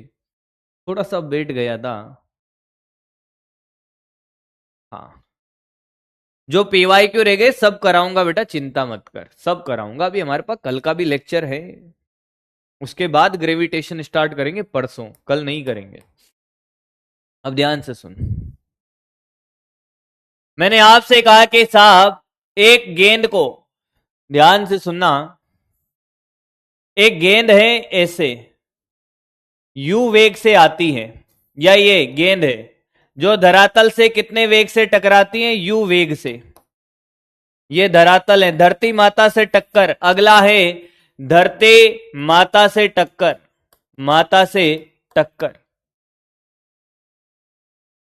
थोड़ा सा बैठ गया था। हाँ, जो पीवाई क्यों रह गए सब कराऊंगा बेटा, चिंता मत कर, सब कराऊंगा। अभी हमारे पास कल का भी लेक्चर है, उसके बाद ग्रेविटेशन स्टार्ट करेंगे परसों, कल नहीं करेंगे। अब ध्यान से सुन। मैंने आपसे कहा कि साहब एक गेंद को, ध्यान से सुनना, एक गेंद है ऐसे, यू वेग से आती है, या ये गेंद है जो धरातल से कितने वेग से टकराती है, यू वेग से। ये धरातल है, धरती माता से टक्कर। अगला है धरती माता से टक्कर, माता से टक्कर।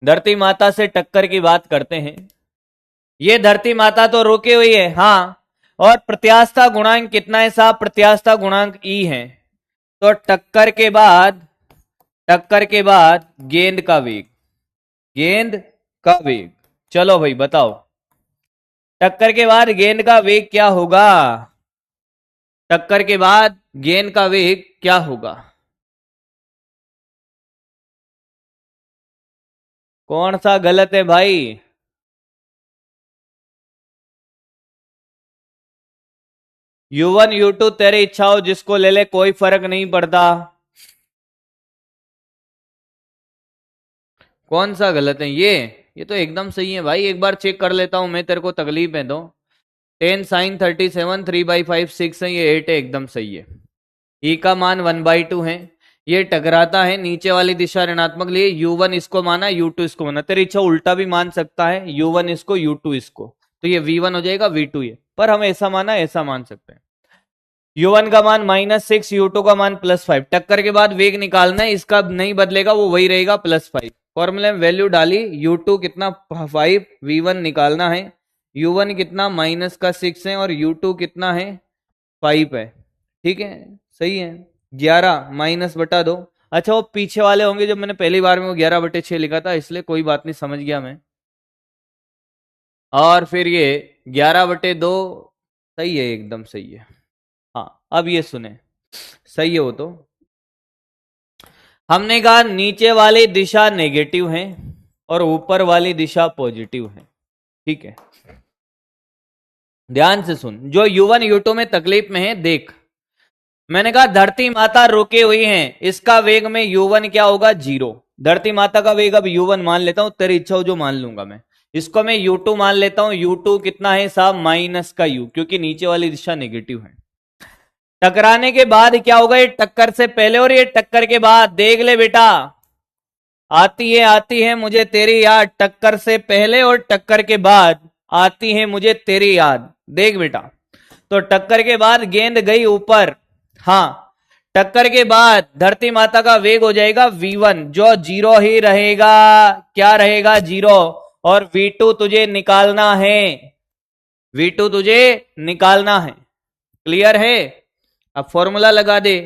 धरती माता से टक्कर की बात करते हैं। ये धरती माता तो रुकी हुई है, हाँ, और प्रत्यास्थता गुणांक कितना है साहब, प्रत्यास्थता गुणांक ई है। तो टक्कर के बाद, टक्कर के बाद गेंद का वेग, गेंद का वेग। चलो भाई बताओ, टक्कर के बाद गेंद का वेग क्या होगा? टक्कर के बाद गेंद का वेग क्या होगा? कौन सा गलत है भाई? U1 U2 तेरी इच्छा हो जिसको ले ले, कोई फर्क नहीं पड़ता। कौन सा गलत है? ये तो एकदम सही है भाई, एक बार चेक कर लेता हूं मैं, तेरे को तकलीफ है तो। 10 sin 37 3/5 6 है, ये 8 है, एकदम सही है। ई का मान 1/2 है, ये टकराता है, नीचे वाली दिशा ऋणात्मक लिए। U1 इसको माना, U2 इसको माना, तेरी इच्छा उल्टा भी मान सकता है, U1 इसको U2 इसको, तो ये V1 हो जाएगा, V2 ये, पर हम ऐसा माना, ऐसा मान सकते हैं। U1 का मान -6, U2 का मान +5। टक्कर के बाद वेग निकालना है, इसका नहीं बदलेगा, वो वही रहेगा +5। फॉर्मूले में वैल्यू डाली, U2 कितना 5, V1 निकालना है। U1 कितना -6 है और U2 कितना है 5 है। ठीक है, सही है। 11 माइनस बटा 2। अच्छा वो पीछे वाले होंगे, जब मैंने पहली बार में वो 11/6 लिखा था, इसलिए कोई बात नहीं, समझ गया मैं। और फिर ये 11/2 सही है, एकदम सही है। हाँ, अब ये सुने, सही है वो तो। हमने कहा नीचे वाली दिशा नेगेटिव है और ऊपर वाली दिशा पॉजिटिव है। ठीक है, ध्यान से सुन। जो U1 U2 में तकलीफ में है, देख, मैंने कहा धरती माता रुकी हुई है, इसका वेग में U1 क्या होगा? 0। धरती माता का वेग अब U1 मान लेता हूं, तेरी इच्छा हो जो मान लूंगा मैं। इसको मैं U2 मान लेता हूं। U2 कितना है साहब? माइनस का U, क्योंकि नीचे वाली दिशा नेगेटिव है। टकराने के बाद क्या होगा, ये टक्कर से पहले और ये टक्कर के बाद। देख ले बेटा, आती है मुझे तेरी याद, टक्कर से पहले और टक्कर के बाद आती है मुझे तेरी याद। देख बेटा, तो टक्कर के बाद गेंद गई ऊपर, हाँ, टक्कर के बाद धरती माता का वेग हो जाएगा v1, जो 0 ही रहेगा। क्या रहेगा, 0। और v2 तुझे निकालना है, v2 तुझे निकालना है। क्लियर है? अब फॉर्मूला लगा दे,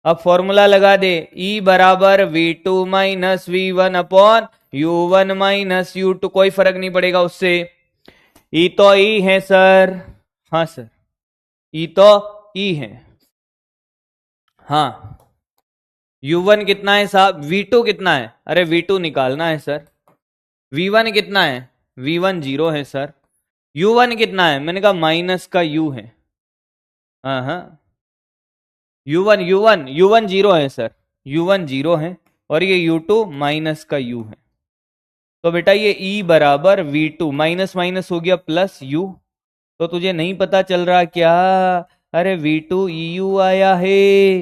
अब फॉर्मूला लगा दे, E बराबर v2 minus v1 upon u1 minus u2, कोई फर्क नहीं पड़ेगा उससे। E तो E है सर, हाँ सर, E तो E है, हाँ। u1 कितना है साहब, v2 कितना है, अरे v2 निकालना है सर। v1 कितना है, v1 0 है सर। u1 कितना है, मैंने कहा माइनस का u है, हाँ हाँ, u1 0 है सर, u1 0 है और ये u2 माइनस का u है। तो बेटा ये E बराबर v2, माइनस माइनस हो गया प्लस u। तो तुझे नहीं पता चल रहा क्या, अरे v2 EU आया है,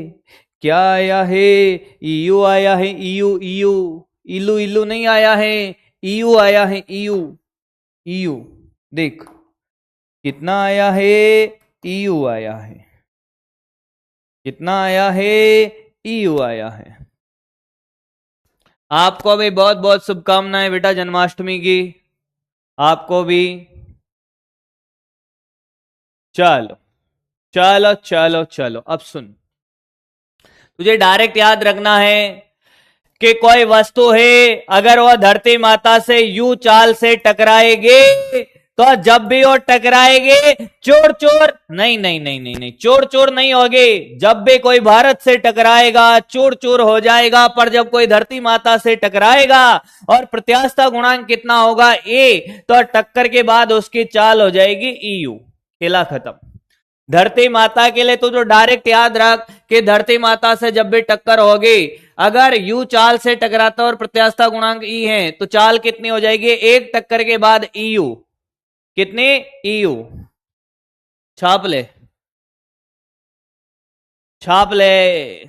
क्या आया है, EU आया है, EU इलू इलू नहीं आया है, EU आया है, EU देख कितना आया है, EU आया है, कितना आया है, EU आया है। आपको भी बहुत बहुत शुभकामनाएं बेटा जन्माष्टमी की, आपको भी। चलो चलो चलो चलो, अब सुन, तुझे डायरेक्ट याद रखना है कि कोई वस्तु है, अगर वह धरती माता से यू चाल से टकराएगी, तो जब भी वो टकराएगी चोर चोर नहीं नहीं नहीं नहीं नहीं, चोर चोर नहीं होगी। जब भी कोई भारत से टकराएगा चोर चोर हो जाएगा, पर जब कोई धरती माता से टकराएगा और प्रत्यास्थता गुणांक कितना होगा, ए, तो टक्कर के बाद उसकी चाल हो जाएगी EU। खेला खत्म। धरती माता के लिए तो डायरेक्ट याद रख कि धरती माता से जब भी टक्कर होगी, अगर यू चाल से टकराता और प्रत्यास्थता गुणांक E है, तो चाल कितनी हो जाएगी, एक टक्कर के बाद EU कितनी, EU। छाप ले, छाप ले।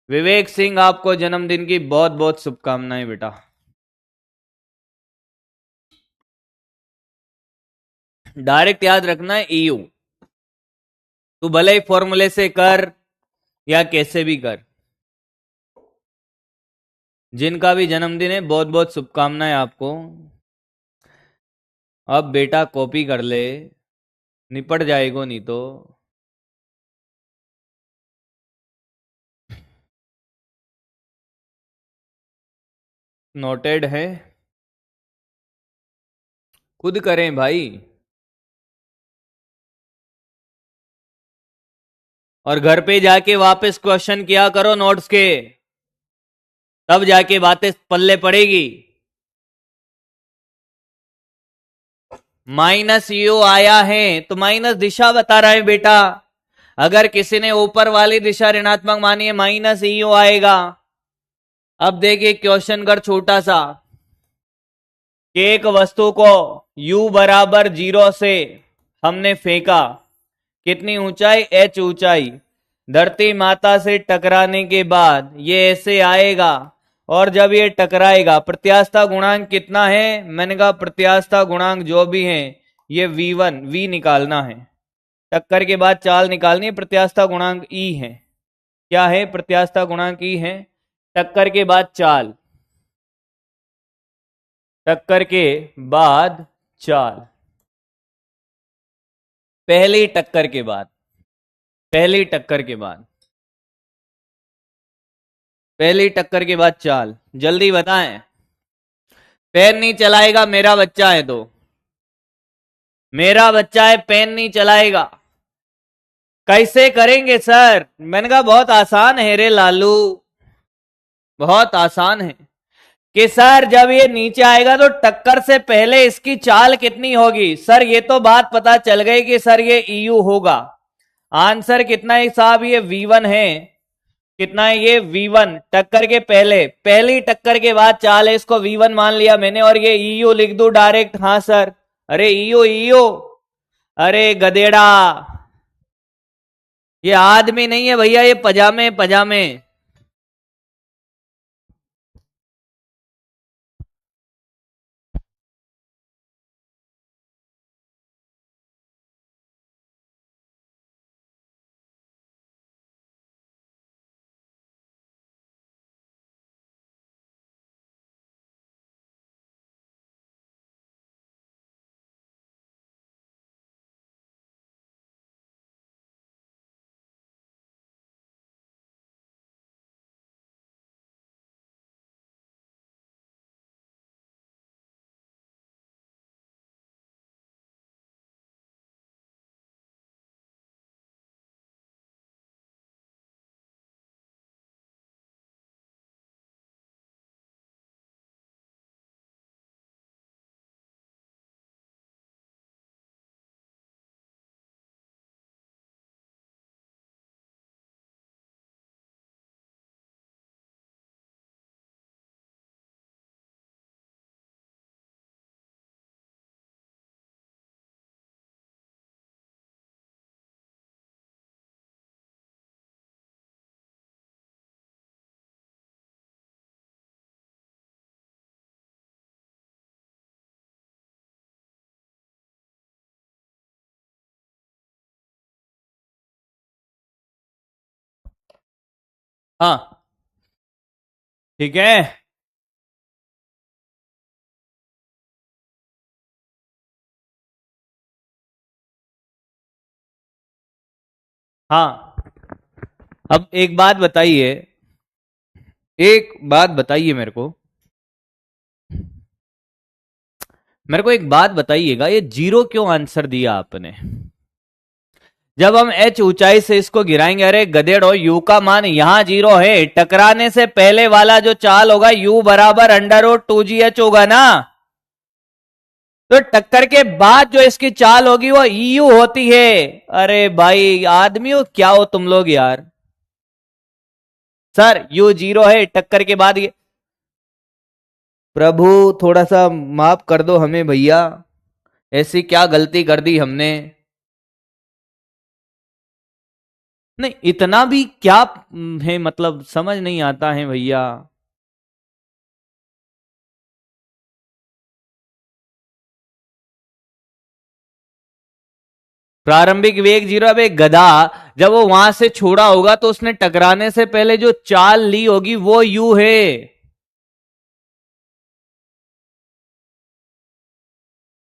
विवेक सिंह, आपको जन्मदिन की बहुत बहुत शुभकामनाएं बेटा। डायरेक्ट याद रखना है EU। तू भले ही फॉर्मूले से कर या कैसे भी कर, जिनका भी जन्मदिन है बहुत बहुत शुभकामनाएं आपको। अब बेटा कॉपी कर ले, निपट जाएगा नहीं तो। नोटेड है, खुद करें भाई, और घर पे जाके वापस क्वेश्चन किया करो नोट्स के, तब जाके बातें पल्ले पड़ेगी। माइनस यू आया है तो माइनस दिशा बता रहा है बेटा। अगर किसी ने ऊपर वाली दिशा ऋणात्मक मानी है, माइनस यू आएगा। अब देखिए क्वेश्चन कर छोटा सा, कि एक वस्तु को u बराबर 0 से हमने फेंका, कितनी ऊंचाई, h ऊंचाई, धरती माता से टकराने के बाद ये ऐसे आएगा, और जब ये टकराएगा प्रत्यास्थता गुणांक कितना है, मैंने कहा प्रत्यास्थता गुणांक जो भी है ये v1, v निकालना है। टक्कर के बाद चाल निकालनी है, प्रत्यास्थता गुणांक E है। क्या है, प्रत्यास्थता गुणांक E है। टक्कर के बाद चाल, टक्कर के बाद चाल, पहली टक्कर के बाद, पहली टक्कर के बाद, पहली टक्कर के बाद चाल, जल्दी बताएं। पेन नहीं चलाएगा, मेरा बच्चा है तो, मेरा बच्चा है, पेन नहीं चलाएगा। कैसे करेंगे सर, मैंने कहा बहुत आसान है रे लालू, बहुत आसान है कि सर जब ये नीचे आएगा तो टक्कर से पहले इसकी चाल कितनी होगी। सर ये तो बात पता चल गई कि सर ये EU होगा। आंसर कितना है साहब, ये v1 है। कितना है ये v1, टक्कर के पहले, पहली टक्कर के बाद चाल है, इसको v1 मान लिया मैंने, और ये EU लिख दूं डायरेक्ट। हाँ सर, अरे EU अरे गधेड़ा, ये आदमी नहीं है भैया, ये पजामे पजामे। हाँ ठीक है। हाँ, अब एक बात बताइए, एक बात बताइए मेरे को एक बात बताइएगा, ये जीरो क्यों आंसर दिया आपने? जब हम h ऊंचाई से इसको गिराएंगे, अरे गधेड़ो, u का मान यहां जीरो है, टकराने से पहले वाला जो चाल होगा u बराबर √2gh होगा ना। तो टक्कर के बाद जो इसकी चाल होगी वो eu होती है। अरे भाई आदमियों, क्या हो तुम लोग यार। सर u जीरो है, टक्कर के बाद ये, प्रभु थोड़ा सा माफ कर दो हमें भैया, ऐसी क्या गलती कर दी हमने। नहीं इतना भी क्या है, मतलब समझ नहीं आता है भैया। प्रारंभिक वेग जीरो। अब एक गधा जब वो वहां से छोड़ा होगा तो उसने टकराने से पहले जो चाल ली होगी वो यू है।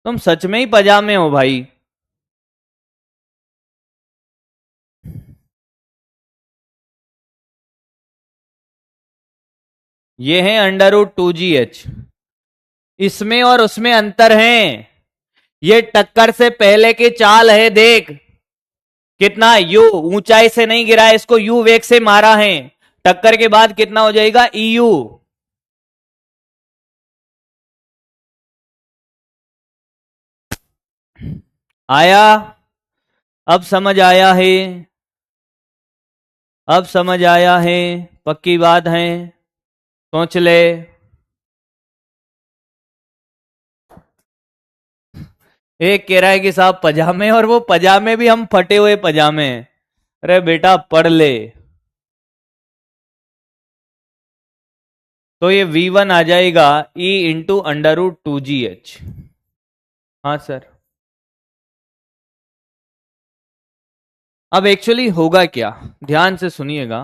तुम सच में ही पजामे हो भाई। ये है √2gh। इसमें और उसमें अंतर है। ये टक्कर से पहले की चाल है, देख कितना यू, ऊंचाई से नहीं गिरा है, इसको यू वेग से मारा है। टक्कर के बाद कितना हो जाएगा, ईयू। आया? अब समझ आया है? अब समझ आया है? पक्की बात है? सोच ले। एक कह रहा है कि साहब पजामे, और वो पजामे भी हम फटे हुए पजामे हैं। अरे बेटा पढ़ ले। तो ये V1 आ जाएगा E × √2gh। हाँ सर। अब एक्चुअली होगा क्या, ध्यान से सुनिएगा,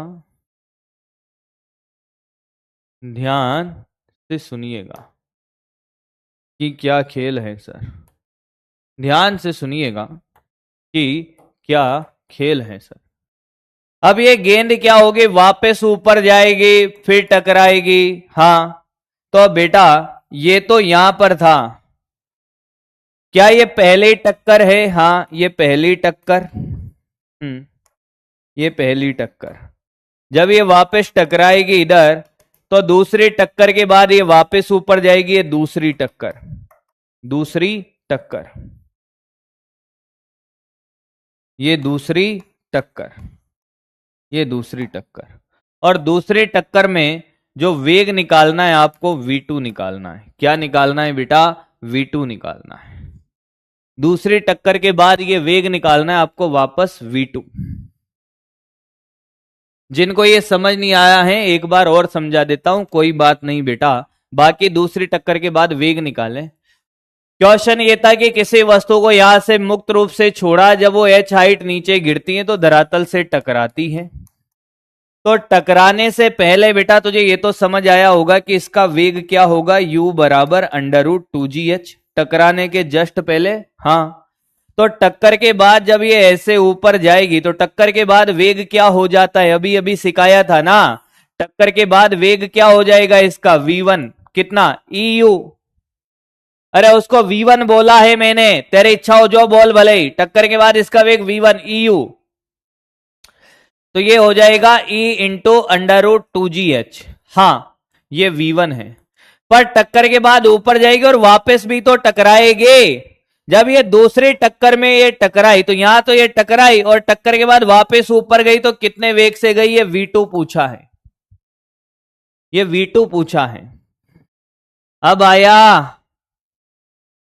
ध्यान से सुनिएगा कि क्या खेल है सर। ध्यान से सुनिएगा कि क्या खेल है सर। अब ये गेंद क्या होगी, वापस ऊपर जाएगी फिर टकराएगी। हाँ, तो बेटा ये तो यहां पर था, क्या ये पहली टक्कर है? हाँ ये पहली टक्कर। ये पहली टक्कर। जब ये वापस टकराएगी इधर, तो दूसरी टक्कर के बाद ये वापस ऊपर जाएगी, ये दूसरी टक्कर, दूसरी टक्कर, ये दूसरी टक्कर, ये दूसरी टक्कर। और दूसरी टक्कर में जो वेग निकालना है आपको, V2 निकालना है। क्या निकालना है बेटा? V2 निकालना है। दूसरी टक्कर के बाद ये वेग निकालना है आपको वापस v2। जिनको ये समझ नहीं आया है एक बार और समझा देता हूं, कोई बात नहीं बेटा। बाकी दूसरी टक्कर के बाद वेग निकालें। क्वेश्चन ये था कि किसी वस्तु को यहां से मुक्त रूप से छोड़ा, जब वो h हाइट नीचे गिरती है तो धरातल से टकराती है। तो टकराने से पहले बेटा तुझे ये तो समझ आया होगा कि इसका वेग क्या होगा, u बराबर √2gh। टकराने के जस्ट पहले, हाँ। तो टक्कर के बाद जब ये ऐसे ऊपर जाएगी तो टक्कर के बाद वेग क्या हो जाता है, अभी अभी सिखाया था ना। टक्कर के बाद वेग क्या हो जाएगा इसका, v1 कितना, eu। अरे उसको v1 बोला है मैंने, तेरी इच्छा हो जो बोल भले ही। टक्कर के बाद इसका वेग v1 eu, तो ये हो जाएगा e इंटू √2gh। हाँ ये v1 है, पर टक्कर के बाद ऊपर जाएगी और वापस भी तो टकराएगे। जब ये दूसरी टक्कर में ये टकराई तो यहां तो ये टकराई और टक्कर के बाद वापस ऊपर गई तो कितने वेग से गई, ये v2 पूछा है, ये v2 पूछा है। अब आया,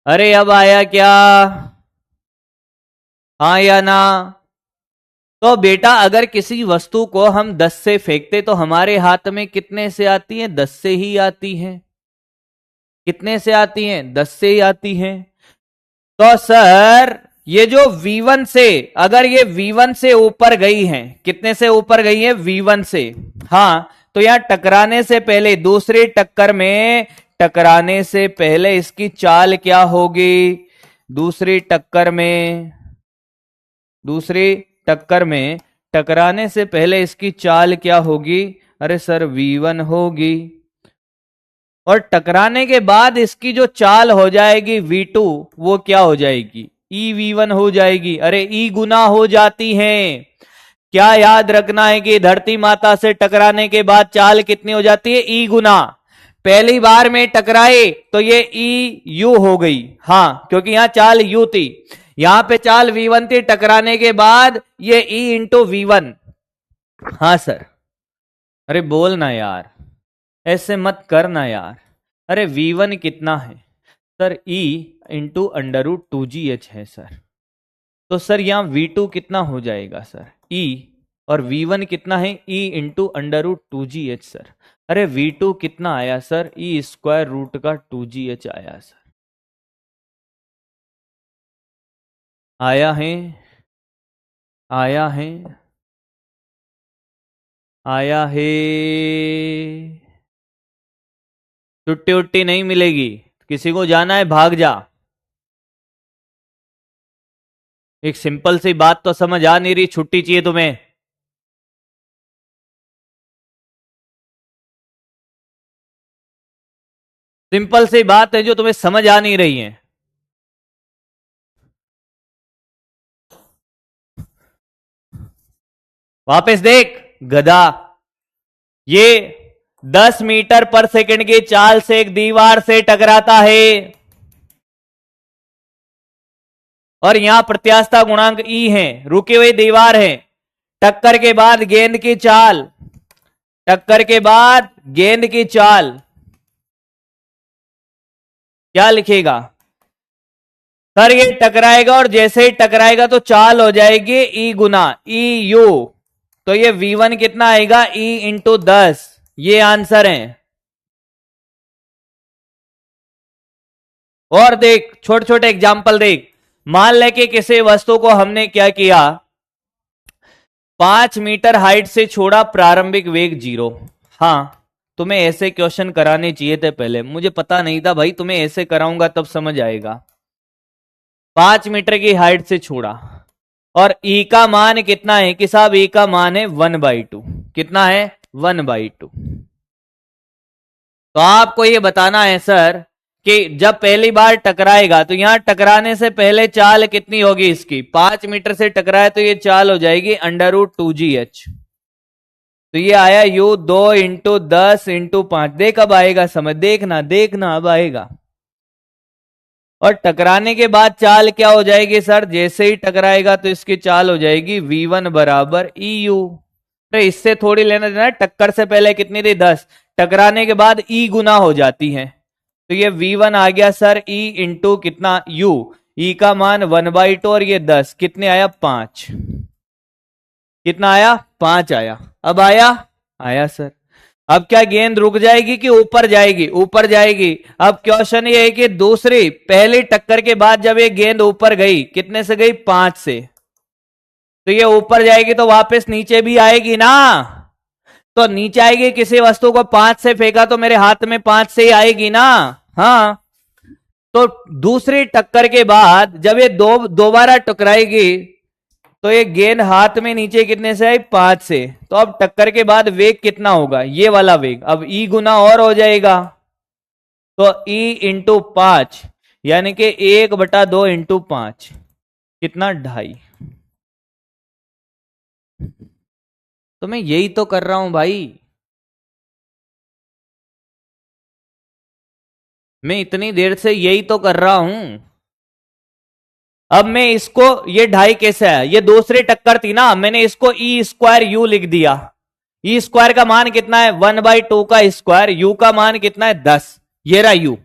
अरे अब आया क्या, हाँ या ना। तो बेटा अगर किसी वस्तु को हम 10 से फेंकते तो हमारे हाथ में कितने से आती है, 10 से ही आती है। कितने से आती है, 10 से ही आती है। तो सर ये जो v1 से, अगर ये v1 से ऊपर गई है, कितने से ऊपर गई है, v1 से, हाँ। तो यहां टकराने से पहले, दूसरी टक्कर में टकराने से पहले इसकी चाल क्या होगी, दूसरी टक्कर में टकराने से पहले इसकी चाल क्या होगी, अरे सर v1 होगी। और टकराने के बाद इसकी जो चाल हो जाएगी v2, वो क्या हो जाएगी, ev1 हो जाएगी। अरे e गुना हो जाती है। क्या याद रखना है कि धरती माता से टकराने के बाद चाल कितनी हो जाती है, e गुना। पहली बार में टकराए तो ये eu हो गई, हाँ, क्योंकि यहां चाल u थी, यहां पे चाल v1 थी। टकराने के बाद ये e इंटू v1। हाँ सर, अरे बोलना यार, ऐसे मत करना यार। अरे v1 कितना है सर, e इंटू √2gh है सर। तो सर यहां v2 कितना हो जाएगा सर, e, और v1 कितना है, e इंटू √2gh सर। अरे v2 कितना आया सर, e स्क्वायर रूट का 2gh आया सर। आया है, आया है, आया है। छुट्टी उट्टी नहीं मिलेगी, किसी को जाना है भाग जा। एक सिंपल सी बात तो समझ आ नहीं रही, छुट्टी चाहिए तुम्हें। सिंपल सी बात है जो तुम्हें समझ आ नहीं रही है। वापस देख गधा, ये 10 मीटर पर सेकंड की चाल से एक दीवार से टकराता है और यहां प्रत्यास्थता गुणांक E है, रुकी हुई दीवार है। टक्कर के बाद गेंद की चाल, टक्कर के बाद गेंद की चाल क्या लिखेगा सर, ये टकराएगा और जैसे ही टकराएगा तो चाल हो जाएगी E गुना EU। तो ये v1 कितना आएगा, e इंटू 10। ये आंसर है। और देख छोटे छोटे एग्जाम्पल देख। मान ले कि किसी वस्तु को हमने क्या किया, 5 मीटर हाइट से छोड़ा, प्रारंभिक वेग 0। हाँ तुम्हें ऐसे क्वेश्चन कराने चाहिए थे पहले, मुझे पता नहीं था भाई, तुम्हें ऐसे कराऊंगा तब समझ आएगा। 5 मीटर की हाइट से छोड़ा और E का मान कितना है कि साहब, E का मान है 1/2। कितना है, 1/2। तो आपको ये बताना है सर कि जब पहली बार टकराएगा तो यहां टकराने से पहले चाल कितनी होगी इसकी, 5 मीटर से टकराए तो ये चाल हो जाएगी √2gh। तो ये आया u 2 इंटू 10 इंटू 5। देख अब आएगा समझ, देखना देखना अब आएगा। और टकराने के बाद चाल क्या हो जाएगी सर, जैसे ही टकराएगा तो इसकी चाल हो जाएगी v1 बराबर eu। तो इससे थोड़ी लेना देना, टक्कर से पहले कितनी थी, 10, टकराने के बाद e गुना हो जाती है। तो ये v1 आ गया सर e इंटू कितना u। ई का मान 1/2 और ये 10, कितने आया 5, कितना आया 5 आया। अब आया, आया सर। अब क्या गेंद रुक जाएगी कि ऊपर जाएगी, ऊपर जाएगी। अब क्वेश्चन ये है कि दूसरी पहली टक्कर के बाद जब ये गेंद ऊपर गई, कितने से गई 5 से, तो ये ऊपर जाएगी तो वापस नीचे भी आएगी ना, तो नीचे आएगी। किसी वस्तु को 5 से फेंका तो मेरे हाथ में 5 से ही आएगी ना। हाँ, तो दूसरी टक्कर के बाद जब ये दोबारा टकराएगी तो ये गेंद हाथ में नीचे कितने से आई 5 से, तो अब टक्कर के बाद वेग कितना होगा, ये वाला वेग, अब ई गुना और हो जाएगा, तो ई इंटू 5, यानी कि 1/2 इंटू 5, कितना 2.5। तो मैं यही तो कर रहा हूं भाई, मैं इतनी देर से यही तो कर रहा हूं। अब मैं इसको, ये 2.5 कैसे है, ये दूसरी टक्कर थी ना, मैंने इसको ई स्क्वायर यू लिख दिया। ई स्क्वायर का मान कितना है 1/2 का स्क्वायर, यू का मान कितना है 10, ये रहा यू,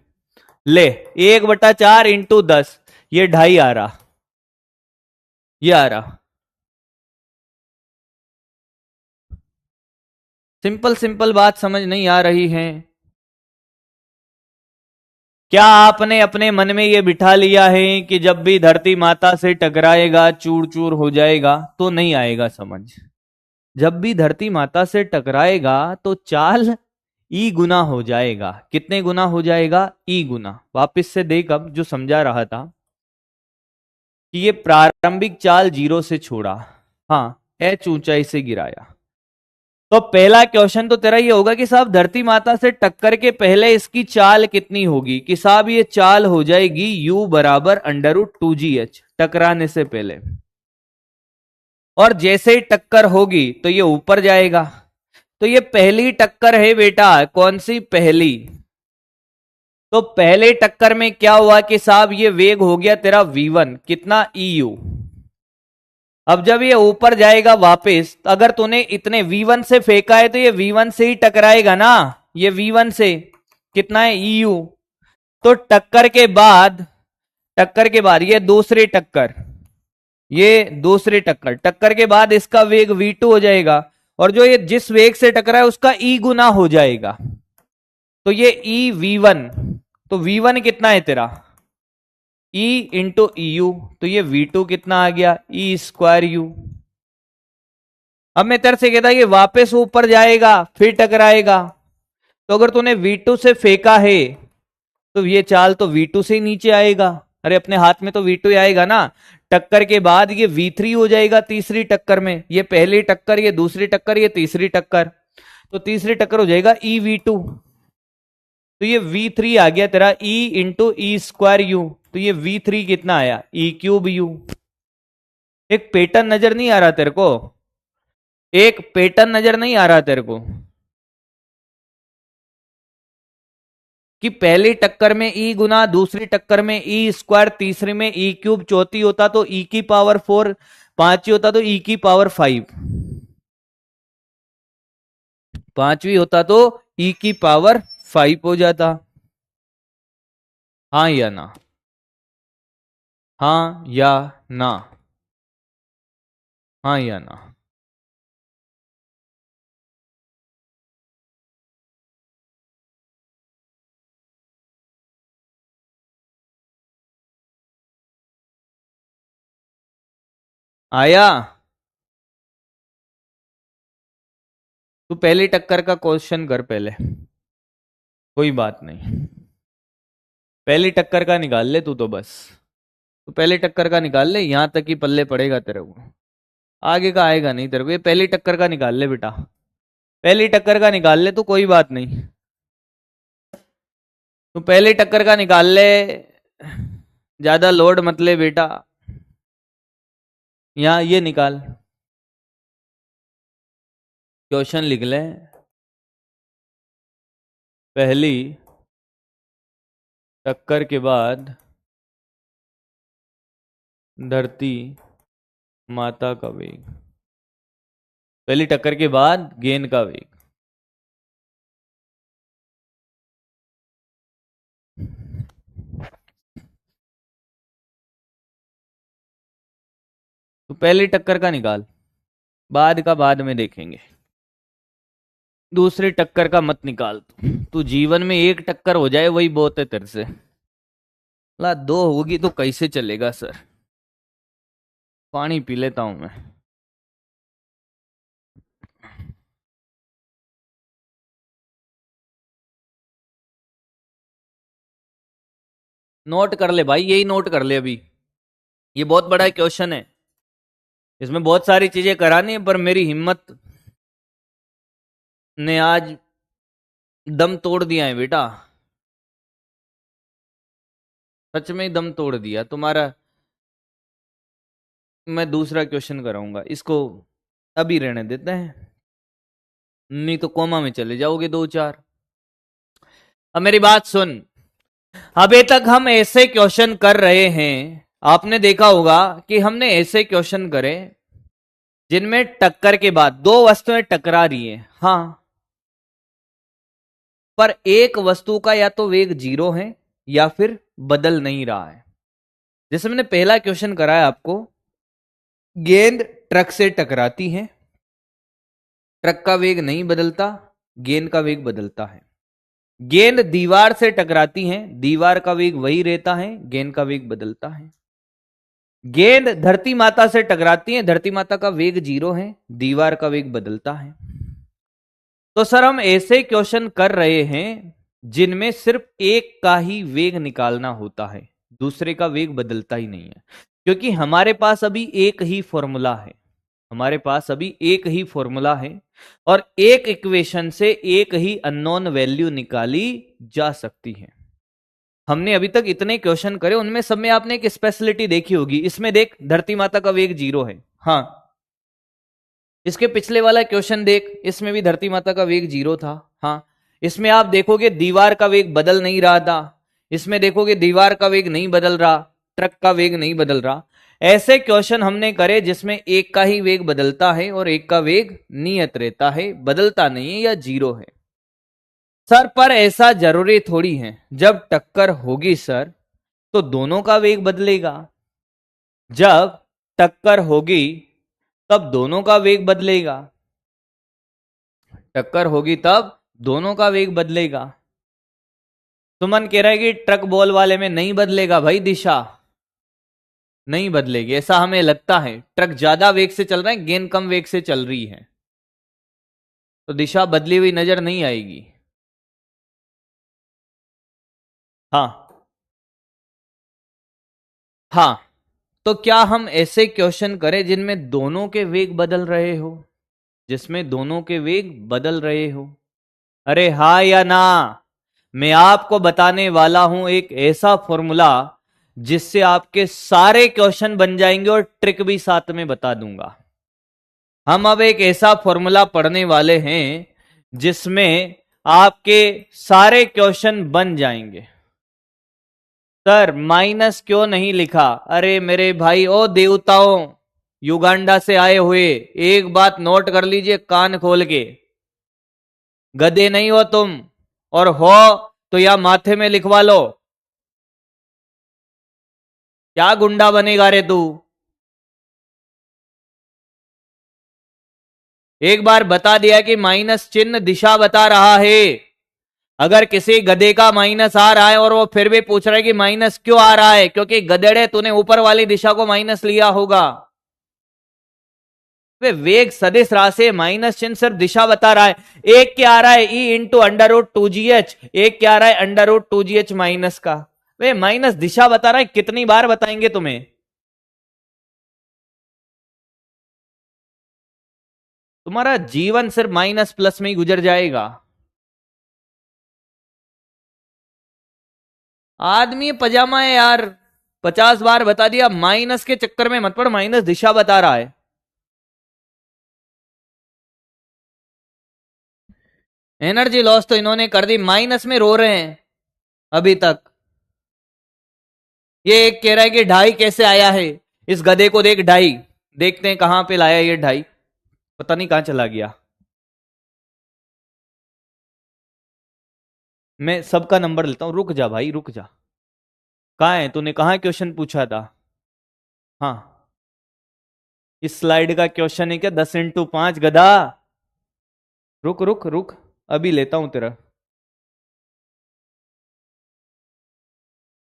ले 1/4 इंटू 10, ये 2.5 आ रहा, ये आ रहा। सिंपल सिंपल बात समझ नहीं आ रही है क्या? आपने अपने मन में ये बिठा लिया है कि जब भी धरती माता से टकराएगा चूर चूर हो जाएगा, तो नहीं आएगा समझ। जब भी धरती माता से टकराएगा तो चाल ई गुना हो जाएगा। कितने गुना हो जाएगा? ई गुना। वापिस से देख, अब जो समझा रहा था कि ये प्रारंभिक चाल 0 से छोड़ा, हाँ, एच ऊंचाई से गिराया, तो पहला क्वेश्चन तो तेरा ये होगा कि साहब धरती माता से टक्कर के पहले इसकी चाल कितनी होगी, कि साहब ये चाल हो जाएगी u बराबर √2gh, टकराने से पहले। और जैसे ही टक्कर होगी तो ये ऊपर जाएगा। तो ये पहली टक्कर है बेटा, कौन सी पहली? तो पहले टक्कर में क्या हुआ कि साहब ये वेग हो गया तेरा v1, कितना eu। अब जब ये ऊपर जाएगा वापस, अगर तूने इतने v1 से फेंका है तो ये v1 से ही टकराएगा ना, ये v1 से कितना है eu। तो टक्कर के बाद ये दूसरी टक्कर, ये दूसरी टक्कर, टक्कर के बाद इसका वेग v2 हो जाएगा, और जो ये जिस वेग से टकरा है उसका e गुना हो जाएगा, तो ये e v1। तो v1 कितना है तेरा E इंटू यू, तो ये V2 कितना आ गया ई स्क्वायर यू। अब मैं तेरे से कहता ये वापस ऊपर जाएगा फिर टकराएगा, तो अगर तूने V2 से फेंका है तो ये चाल तो V2 से ही नीचे आएगा। अरे अपने हाथ में तो V2 ही आएगा ना। टक्कर के बाद ये V3 हो जाएगा तीसरी टक्कर में, ये पहली टक्कर, ये दूसरी टक्कर, ये तीसरी टक्कर, तो तीसरी टक्कर हो जाएगा ई V2। तो ये V3 आ गया तेरा E into E square you, तो ये V3 कितना आया ई क्यूब यू। एक पैटर्न नजर नहीं आ रहा तेरे को? एक पैटर्न नजर नहीं आ रहा तेरे को कि पहली टक्कर में ई गुना, दूसरी टक्कर में ई स्क्वायर, तीसरी में ई क्यूब, चौथी होता तो ई की पावर 4, पांचवी होता तो ई की पावर 5, पांचवी होता तो ई की पावर 5 हो जाता। हाँ या ना? हाँ या ना? हाँ या ना? आया? तू पहली टक्कर का क्वेश्चन कर पहले, कोई बात नहीं, पहली टक्कर का निकाल ले तू, तो बस तू पहली टक्कर का निकाल ले, यहां तक ही पल्ले पड़ेगा तेरे को, आगे का आएगा नहीं तेरे को। ये पहली टक्कर का निकाल ले बेटा, पहली टक्कर का निकाल ले, तो कोई बात नहीं, तू पहली टक्कर का निकाल ले, ज्यादा लोड मत ले बेटा। यहां ये निकाल, क्वेश्चन लिख ले, पहली टक्कर के बाद धरती माता का वेग, पहली टक्कर के बाद गेंद का वेग। तो पहली टक्कर का निकाल, बाद का बाद में देखेंगे। दूसरी टक्कर का मत निकाल। तू जीवन में एक टक्कर हो जाए वही बहुत है तेरे से। ला दो होगी तो कैसे चलेगा सर। पानी पी लेता हूं मैं। नोट कर ले भाई, यही नोट कर ले अभी। ये बहुत बड़ा क्वेश्चन है, इसमें बहुत सारी चीजें करानी है, पर मेरी हिम्मत ने आज दम तोड़ दिया है बेटा। सच में ही दम तोड़ दिया तुम्हारा। मैं दूसरा क्वेश्चन कराऊंगा, इसको अभी रहने देते हैं, नहीं तो कोमा में चले जाओगे 2-4। अब मेरी बात सुन। अभी तक हम ऐसे क्वेश्चन कर रहे हैं, आपने देखा होगा कि हमने ऐसे क्वेश्चन करे जिनमें टक्कर के बाद दो वस्तुएं टकरा रही हैं, हाँ, पर एक वस्तु का या तो वेग 0 है या फिर बदल नहीं रहा है। जैसे मैंने पहला क्वेश्चन कराया आपको, गेंद ट्रक से टकराती है, ट्रक का वेग नहीं बदलता, गेंद का वेग बदलता है। गेंद दीवार से टकराती है, दीवार का वेग वही रहता है, गेंद का वेग बदलता है। गेंद धरती माता से टकराती है, धरती माता का वेग 0 है, दीवार का वेग बदलता है। तो सर हम ऐसे क्वेश्चन कर रहे हैं जिनमें सिर्फ एक का ही वेग निकालना होता है, दूसरे का वेग बदलता ही नहीं है, क्योंकि हमारे पास अभी एक ही फॉर्मूला है। हमारे पास अभी एक ही फॉर्मूला है और एक इक्वेशन से एक ही अननोन वैल्यू निकाली जा सकती है। हमने अभी तक इतने क्वेश्चन करे, उनमें सब में आपने एक स्पेशलिटी देखी होगी। इसमें देख, धरती माता का वेग 0 है, हाँ। इसके पिछले वाला क्वेश्चन देख, इसमें भी धरती माता का वेग 0 था, हाँ। इसमें आप देखोगे दीवार का वेग बदल नहीं रहा था, इसमें देखोगे दीवार का वेग नहीं बदल रहा, ट्रक का वेग नहीं बदल रहा। ऐसे क्वेश्चन हमने करे जिसमें एक का ही वेग बदलता है और एक का वेग नियत रहता है, बदलता नहीं है या 0 है। सर पर ऐसा जरूरी थोड़ी है, जब टक्कर होगी सर तो दोनों का वेग बदलेगा। जब टक्कर होगी तब दोनों का वेग बदलेगा, टक्कर होगी तब दोनों का वेग बदलेगा। सुमन कह रहा है कि ट्रक बॉल वाले में नहीं बदलेगा भाई, दिशा नहीं बदलेगी, ऐसा हमें लगता है। ट्रक ज्यादा वेग से चल रहा है, गेंद कम वेग से चल रही है, तो दिशा बदली हुई नजर नहीं आएगी। हाँ हाँ, तो क्या हम ऐसे क्वेश्चन करें जिनमें दोनों के वेग बदल रहे हो, जिसमें दोनों के वेग बदल रहे हो? अरे हाँ या ना? मैं आपको बताने वाला हूं एक ऐसा फॉर्मूला जिससे आपके सारे क्वेश्चन बन जाएंगे और ट्रिक भी साथ में बता दूंगा। हम अब एक ऐसा फॉर्मूला पढ़ने वाले हैं जिसमें आपके सारे क्वेश्चन बन जाएंगे। सर माइनस क्यों नहीं लिखा? अरे मेरे भाई, ओ देवताओं, युगांडा से आए हुए, एक बात नोट कर लीजिए कान खोल के। गधे नहीं हो तुम, और हो तो या माथे में लिखवा लो। क्या गुंडा बनेगा रे तू? एक बार बता दिया कि माइनस चिन्ह दिशा बता रहा है। अगर किसी गधे का माइनस आ रहा है और वो फिर भी पूछ रहा है कि माइनस क्यों आ रहा है, क्योंकि गधेड़े तूने ऊपर वाली दिशा को माइनस लिया होगा। वे वेग सदिश राशि, माइनस चिन्ह सिर्फ दिशा बता रहा है। एक क्या आ रहा है, E into under root 2GH, एक क्या आ रहा है अंडर रूट 2GH माइनस का। वे माइनस दिशा बता रहा है, कितनी बार बताएंगे तुम्हें? तुम्हारा जीवन सिर्फ माइनस प्लस में ही गुजर जाएगा। आदमी पजामा है यार, 50 बार बता दिया। माइनस के चक्कर में मत पड़, माइनस दिशा बता रहा है। एनर्जी लॉस तो इन्होंने कर दी, माइनस में रो रहे हैं अभी तक। ये एक कह रहा है कि ढाई कैसे आया है, इस गधे को देख ढाई, देखते हैं कहां पे लाया ये ढाई, पता नहीं कहां चला गया। मैं सबका नंबर लेता हूं, रुक जा भाई रुक जा। कहां है, तूने कहां क्वेश्चन पूछा था? हाँ इस स्लाइड का क्वेश्चन है क्या 10 × 5 गधा? रुक रुक रुक, अभी लेता हूं तेरा।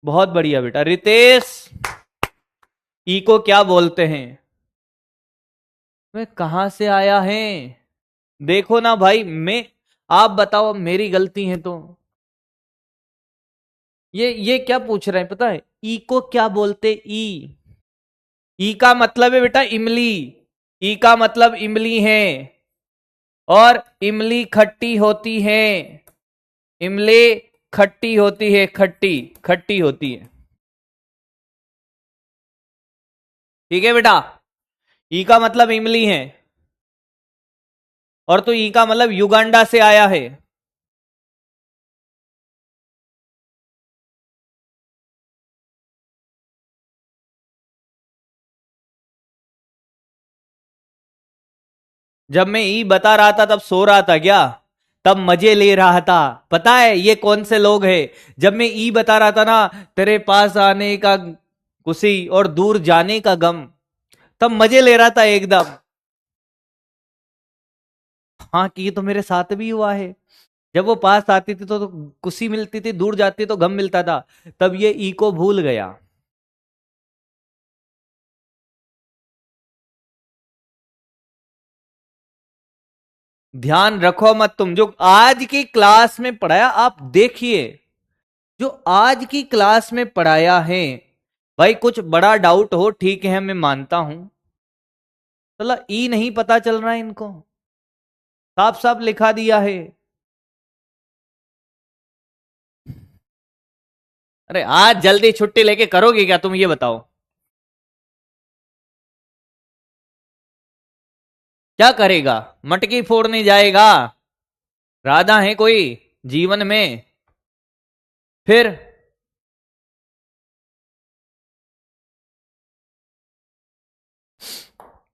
बहुत बढ़िया बेटा रितेश। ई को क्या बोलते हैं? मैं कहां से आया है? देखो ना भाई, मैं, आप बताओ मेरी गलती है तो। ये क्या पूछ रहे हैं पता है? ई को क्या बोलते? ई, ई का मतलब है बेटा इमली। ई का मतलब इमली है, और इमली खट्टी होती है। इमली खट्टी होती है, खट्टी खट्टी होती है। ठीक है बेटा, ई का मतलब इमली है, और तो ई का मतलब युगांडा से आया है। जब मैं ई बता रहा था तब सो रहा था क्या? तब मजे ले रहा था। पता है ये कौन से लोग हैं? जब मैं ई बता रहा था ना, तेरे पास आने का खुशी और दूर जाने का गम, तब मजे ले रहा था एकदम। हाँ, कि ये तो मेरे साथ भी हुआ है। जब वो पास आती थी तो खुशी मिलती थी, दूर जाती तो गम मिलता था। तब ये ई को भूल गया। ध्यान रखो मत तुम, जो आज की क्लास में पढ़ाया आप देखिए, जो आज की क्लास में पढ़ाया है। भाई कुछ बड़ा डाउट हो ठीक है, मैं मानता हूं, चला ई नहीं पता चल रहा है इनको, साफ साफ लिखा दिया है। अरे आज जल्दी छुट्टी लेके करोगे क्या तुम, ये बताओ? क्या करेगा? मटकी फोड़ने जाएगा? राधा है कोई जीवन में? फिर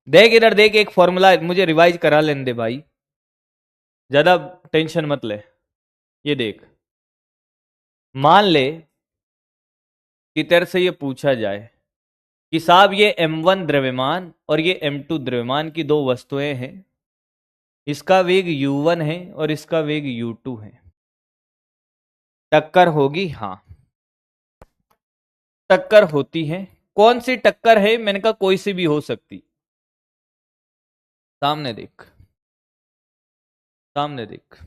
देख इधर देख, एक फॉर्मूला मुझे रिवाइज करा लेने दे भाई, ज्यादा टेंशन मत ले। ये देख, मान ले कि तेरे से ये पूछा जाए कि साहब ये m1 द्रव्यमान और ये m2 द्रव्यमान की दो वस्तुएं हैं, इसका वेग u1 है और इसका वेग u2 है, टक्कर होगी? हाँ, टक्कर होती है। कौन सी टक्कर है? मैंने कहा कोई सी भी हो सकती। सामने देख, सामने देख,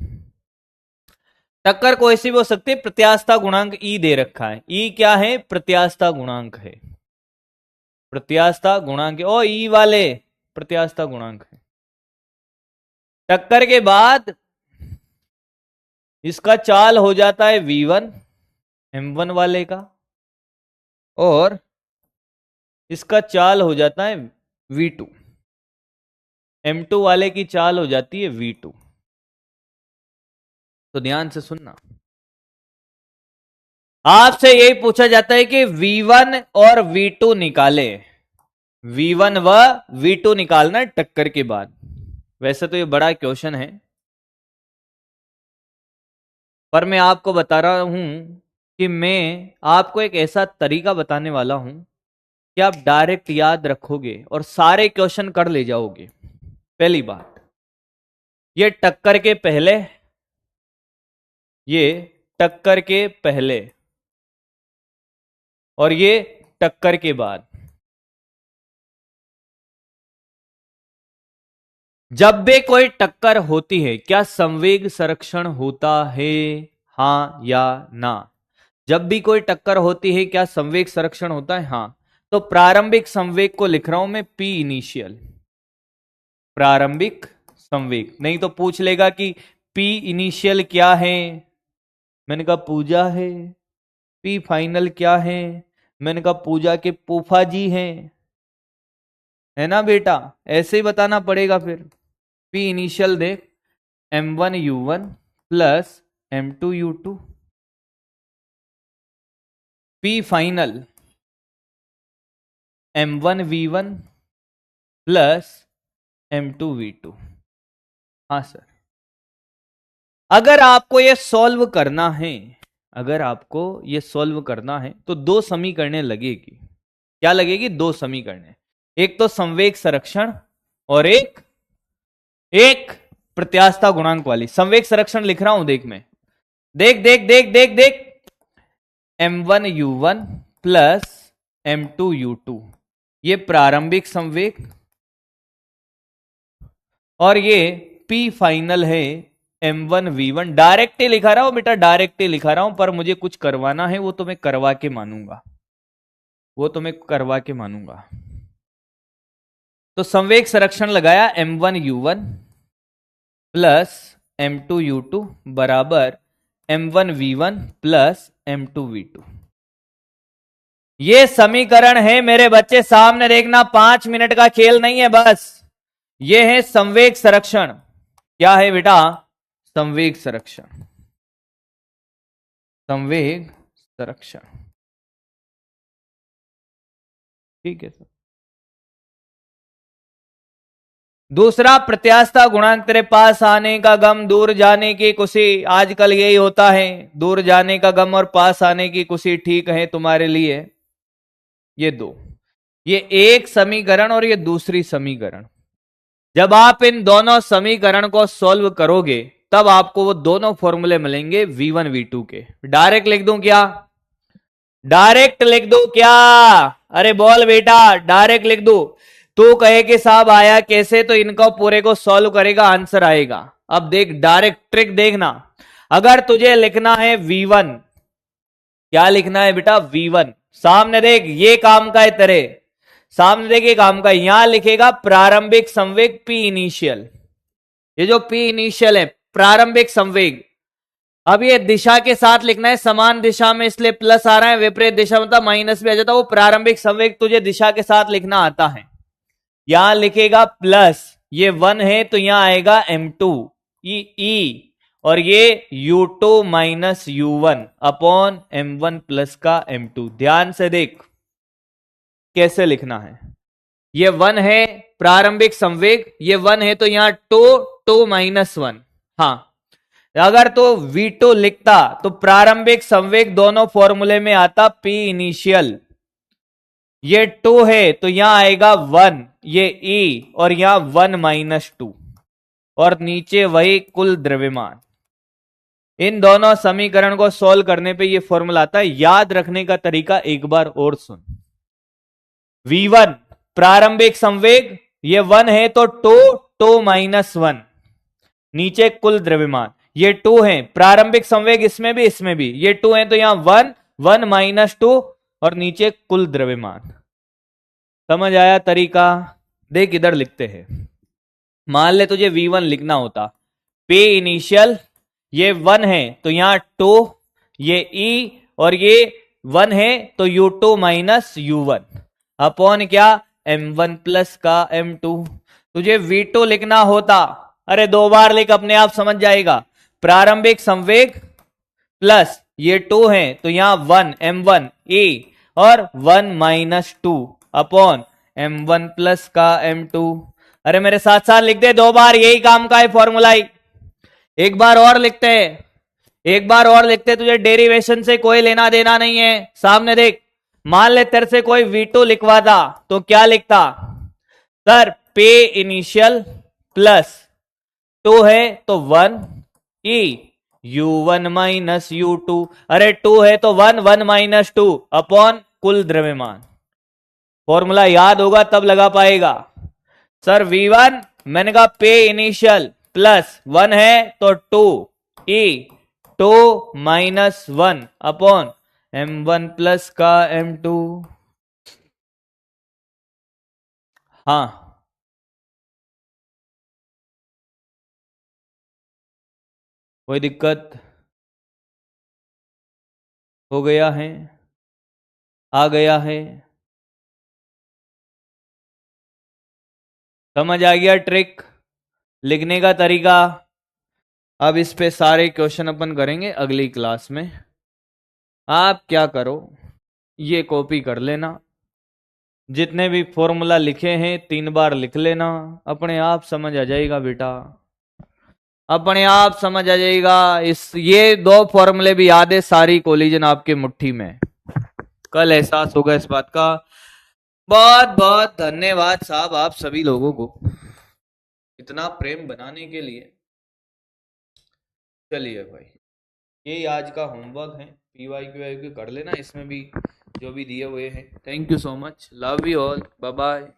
टक्कर कोई सी भी हो सकती है। प्रत्यास्थता गुणांक ई दे रखा है। ई क्या है? प्रत्यास्थता गुणांक है। प्रत्यास्थता गुणांक, ओ ई वाले प्रत्यास्थता गुणांक है। टक्कर के बाद इसका चाल हो जाता है v1 m1 वाले का, और इसका चाल हो जाता है v2, m2 वाले की चाल हो जाती है v2। तो ध्यान से सुनना, आपसे यही पूछा जाता है कि v1 और v2 निकाले। v1 व v2 निकालना है टक्कर के बाद। वैसे तो ये बड़ा क्वेश्चन है, पर मैं आपको बता रहा हूं कि मैं आपको एक ऐसा तरीका बताने वाला हूं कि आप डायरेक्ट याद रखोगे और सारे क्वेश्चन कर ले जाओगे। पहली बात, ये टक्कर के पहले, ये टक्कर के पहले, और ये टक्कर के बाद। जब भी कोई टक्कर होती है क्या संवेग संरक्षण होता है? हां या ना? जब भी कोई टक्कर होती है क्या संवेग संरक्षण होता है? हां। तो प्रारंभिक संवेग को लिख रहा हूं मैं पी इनिशियल, प्रारंभिक संवेग। नहीं तो पूछ लेगा कि पी इनिशियल क्या है, मैंने कहा पूजा है। पी फाइनल क्या है? मैंने कहा पूजा के फूफा जी हैं, है ना बेटा? ऐसे ही बताना पड़ेगा फिर। पी इनिशियल देख, m1 u1 plus m2 u2, P final m1 v1 plus m2 v2। हाँ सर, अगर आपको ये सॉल्व करना है, अगर आपको ये सॉल्व करना है तो दो समीकरणें लगेगी। क्या लगेगी? दो समीकरणें। एक तो संवेग संरक्षण और एक एक प्रत्यास्थता गुणांक वाली। संवेग संरक्षण लिख रहा हूं, देख मैं, देख देख देख देख देख, m1u1 प्लस m2u2, ये प्रारंभिक संवेग, और ये p फाइनल है m1v1। डायरेक्ट ही लिखा रहा हूं बेटा, डायरेक्ट ही लिखा रहा हूं, पर मुझे कुछ करवाना है, वो तो मैं करवा के मानूंगा, वो तो मैं करवा के मानूंगा। तो संवेग संरक्षण लगाया m1u1 प्लस m2u2 बराबर m1v1 प्लस m2v2। ये समीकरण है मेरे बच्चे, सामने देखना, 5 मिनट का खेल नहीं है बस। ये है संवेग संरक्षण। क्या है बेटा? संवेग संरक्षण, संवेग संरक्षण, ठीक है सर। दूसरा, प्रत्यास्थता गुणांक, तेरे पास आने का गम दूर जाने की खुशी, आजकल यही होता है, दूर जाने का गम और पास आने की खुशी, ठीक है तुम्हारे लिए। ये दो, ये एक समीकरण और ये दूसरी समीकरण। जब आप इन दोनों समीकरण को सॉल्व करोगे तब आपको वो दोनों फॉर्मूले मिलेंगे v1 v2 के। डायरेक्ट लिख दूं क्या? डायरेक्ट लिख दूं क्या? अरे बोल बेटा, डायरेक्ट लिख दूं? तू कहे कि साहब आया कैसे, तो इनको पूरे को सॉल्व करेगा, आंसर आएगा। अब देख, डायरेक्ट ट्रिक देखना। अगर तुझे लिखना है v1, क्या लिखना है बेटा? v1। सामने देख, ये काम का है तेरे सामने, देखिए काम का, यहां लिखेगा प्रारंभिक संवेग P इनिशियल। ये जो P इनिशियल है प्रारंभिक संवेग, अब ये दिशा के साथ लिखना है, समान दिशा में इसलिए प्लस आ रहा है, विपरीत दिशा मतलब माइनस भी आ जाता है। वो प्रारंभिक संवेग तुझे दिशा के साथ लिखना आता है, यहां लिखेगा प्लस, ये 1 है तो यहां आएगा m2 ई, और ये u2 minus u1 upon m1 plus का m2। ध्यान से देख कैसे लिखना है। ये 1 है प्रारंभिक संवेग, ये 1 है तो यहां टू माइनस 1। हाँ, अगर तो v2 लिखता तो प्रारंभिक संवेग दोनों फॉर्मूले में आता P इनिशियल। ये 2 है तो यहां आएगा 1, ये E, और यहां 1 माइनस 2, और नीचे वही कुल द्रव्यमान। इन दोनों समीकरण को सॉल्व करने पे ये फॉर्मूला आता है। याद रखने का तरीका एक बार और सुन। v1 प्रारंभिक संवेग, ये 1 है तो टू माइनस 1, नीचे कुल द्रव्यमान। ये 2 है प्रारंभिक संवेग, इसमें भी, ये 2 है तो यहां 1 माइनस 2, और नीचे कुल द्रव्यमान। समझ आया तरीका? देख इधर लिखते हैं। मान ले तुझे v1 लिखना होता, P इनिशियल, ये 1 है तो यहां 2, ये E, और ये 1 है तो u2 माइनस u1 अपॉन क्या? m1 प्लस का m2। तुझे v2 लिखना होता, अरे 2 बार लिख, अपने आप समझ जाएगा। प्रारंभिक संवेग प्लस ये 2 है तो यहां 1 m1 e, और 1 माइनस 2 अपॉन m1 प्लस का m2। अरे मेरे साथ साथ लिख दे 2 बार, यही काम का है फॉर्मूला। एक बार और लिखते हैं, एक बार और लिखते, तुझे डेरिवेशन से कोई लेना देना नहीं है। सामने देख, मान ले तेरे से कोई v2 लिखवाता तो क्या लिखता? सर P इनिशियल प्लस 2 है तो 1 E u1 माइनस u2, अरे 2 है तो 1 माइनस 2 अपॉन कुल द्रव्यमान। फॉर्मूला याद होगा तब लगा पाएगा। सर v1 मैंने कहा P इनिशियल प्लस 1 है तो 2 E 2 minus 1 upon m1 plus का m2। हाँ, कोई दिक्कत? हो गया है? आ गया है? समझ आ गया ट्रिक लिखने का तरीका? अब इस पे सारे क्वेश्चन अपन करेंगे अगली क्लास में। आप क्या करो, ये कॉपी कर लेना, जितने भी फॉर्मूला लिखे हैं 3 बार लिख लेना, अपने आप समझ आ जाएगा बेटा, अपने आप समझ आ जाएगा। ये 2 फॉर्मूले भी याद है, सारी कोलिजन आपके मुट्ठी में। कल एहसास होगा इस बात का। बहुत बहुत धन्यवाद साहब आप सभी लोगों को इतना प्रेम बनाने के लिए। चलिए भाई, यही आज का होमवर्क है। PYQ कर लेना, इसमें भी जो भी दिए हुए हैं। Thank you so much, love you all, bye bye,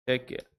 take care.